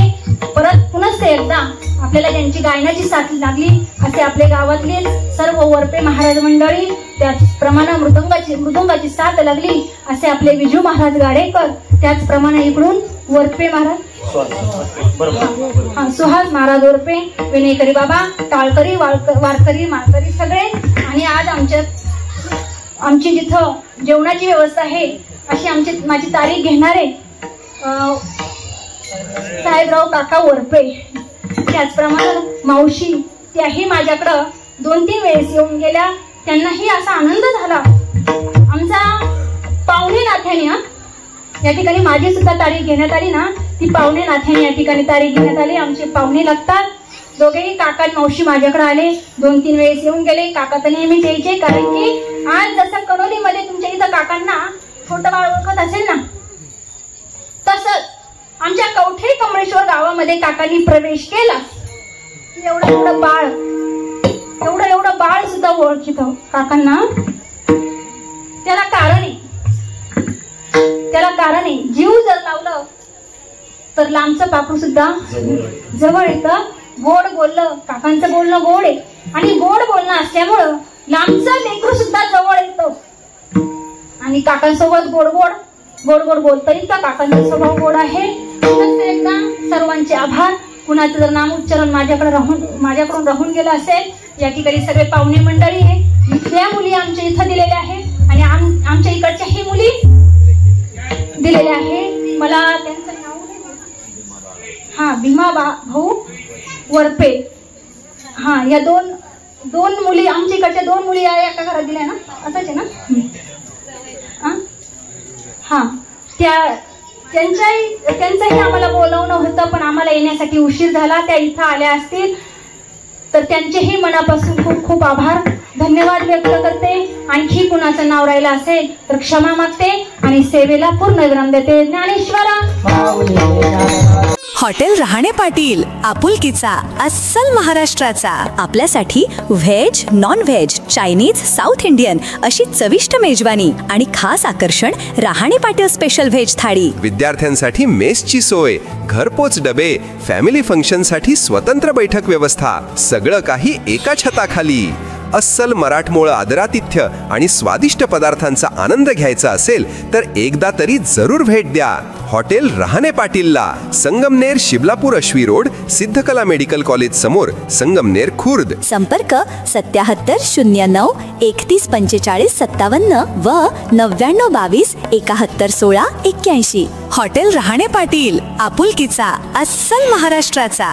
परत पुनश्च एकदा आपल्याला ज्यांची गायनाची साथ लागली असे आपले गावातले सर्व वरपे महाराज मंडळी, त्याचप्रमाणे मृदुंगाची साथ लागली असे आपले विजू महाराज गाडेकर, त्याचप्रमाणे इकडून वरपे महाराज सुहास महाराज वरपे, विनयकरी बाबा, टाळकरी, वारकरी, माळकरी सगळे. आणि आज आमची जिथं जेवणाची व्यवस्था आहे अशी माझी तारीख घेणारे साहेबराव काका वरपे, त्याचप्रमाणे मावशी, त्याही माझ्याकडं 2-3 वेळेस येऊन गेल्या. त्यांनाही असा आनंद झाला. आमचा पाहुणे नाथ्याने या ठिकाणी माझी सुद्धा तारीख घेण्यात आली ना, ती पाहुणे नाथ्याने या ठिकाणी तारीख घेण्यात आली. आमचे पाहुणे लागतात. दोघेही काका मावशी माझ्याकडे आले, 2-3 वेळेस येऊन गेले. काका तर नेहमीच यायचे, कारण की आज जसं कणोलीमध्ये तुमच्या इथं काकांना छोटं बाळ ओळखत असेल ना, तसंच आमच्या कवठे कमळेश्वर गावामध्ये काकांनी प्रवेश केला. एवढं बाळ सुद्धा ओळखित काकांना. त्याला कारण आहे जीव जर लावलं तर लांबचं पाखरू सुद्धा जवळ येतं. गोड बोललं, काकांचं बोलणं गोड आहे. आणि गोड बोलणं असल्यामुळं लांबचं लेकरू सुद्धा जवळ येतो आणि काकांसोबत गोड गोड बोलता इतका काकांचा स्वभाव गोड आहे. एकदा सर्वांचे आभार. कुणाचं जर नाम उच्चारण माझ्याकडून राहून गेलं असेल, या ठिकाणी सगळे पाहुणे मंडळी आहे, इथल्या मुली आमच्या इथं दिलेल्या आहेत आणि आमच्या इकडच्याही मुली दिलेल्या आहे. मला त्यांचं नाव भीमा भाऊ वरपे. या दोन मुली आमच्या इकडच्या 2 मुली आहे एका घरात दिल्या ना, असंच आहे ना. त्यांचंही आम्हाला बोलवणं होतं, पण आम्हाला येण्यासाठी उशीर झाला. त्या इथं आल्या असतील तर त्यांचेही मनापासून खूप खूप आभार, धन्यवाद व्यक्त करते. आणखी कुणाचं नाव राहिलं असेल तर क्षमा मागते आणि सेवेला पूर्ण विराम देते. ज्ञानेश्वरा. हॉटेल रहाणे पाटील, आपुलकीचा अस्सल महाराष्ट्राचा. आपल्यासाठी veg, non veg, Chinese, south Indian अशी चविष्ट मेजवानी आणि खास आकर्षण रहाणे पाटील स्पेशल व्हेज थाळी. विद्यार्थ्यांसाठी मेसची सोय, घरपोच डबे, फॅमिली फंक्शनसाठी स्वतंत्र बैठक व्यवस्था, सगळं काही एका छताखाली. अस्सल मराठमोळं आदरातिथ्य आणि स्वादिष्ट पदार्थांचा आनंद घ्यायचा असेल तर एकदा तरी जरूर भेट द्या हॉटेल रहाणे पाटीलला. Sangamner Shibalapur Ashvi road, Siddhakala medical college समोर, संगमनेर खुर्द. संपर्क 77 09 31 45 57 व 99 22 71 16 81. हॉटेल रहाणे पाटील, आपुलकीचा अस्सल महाराष्ट्राचा.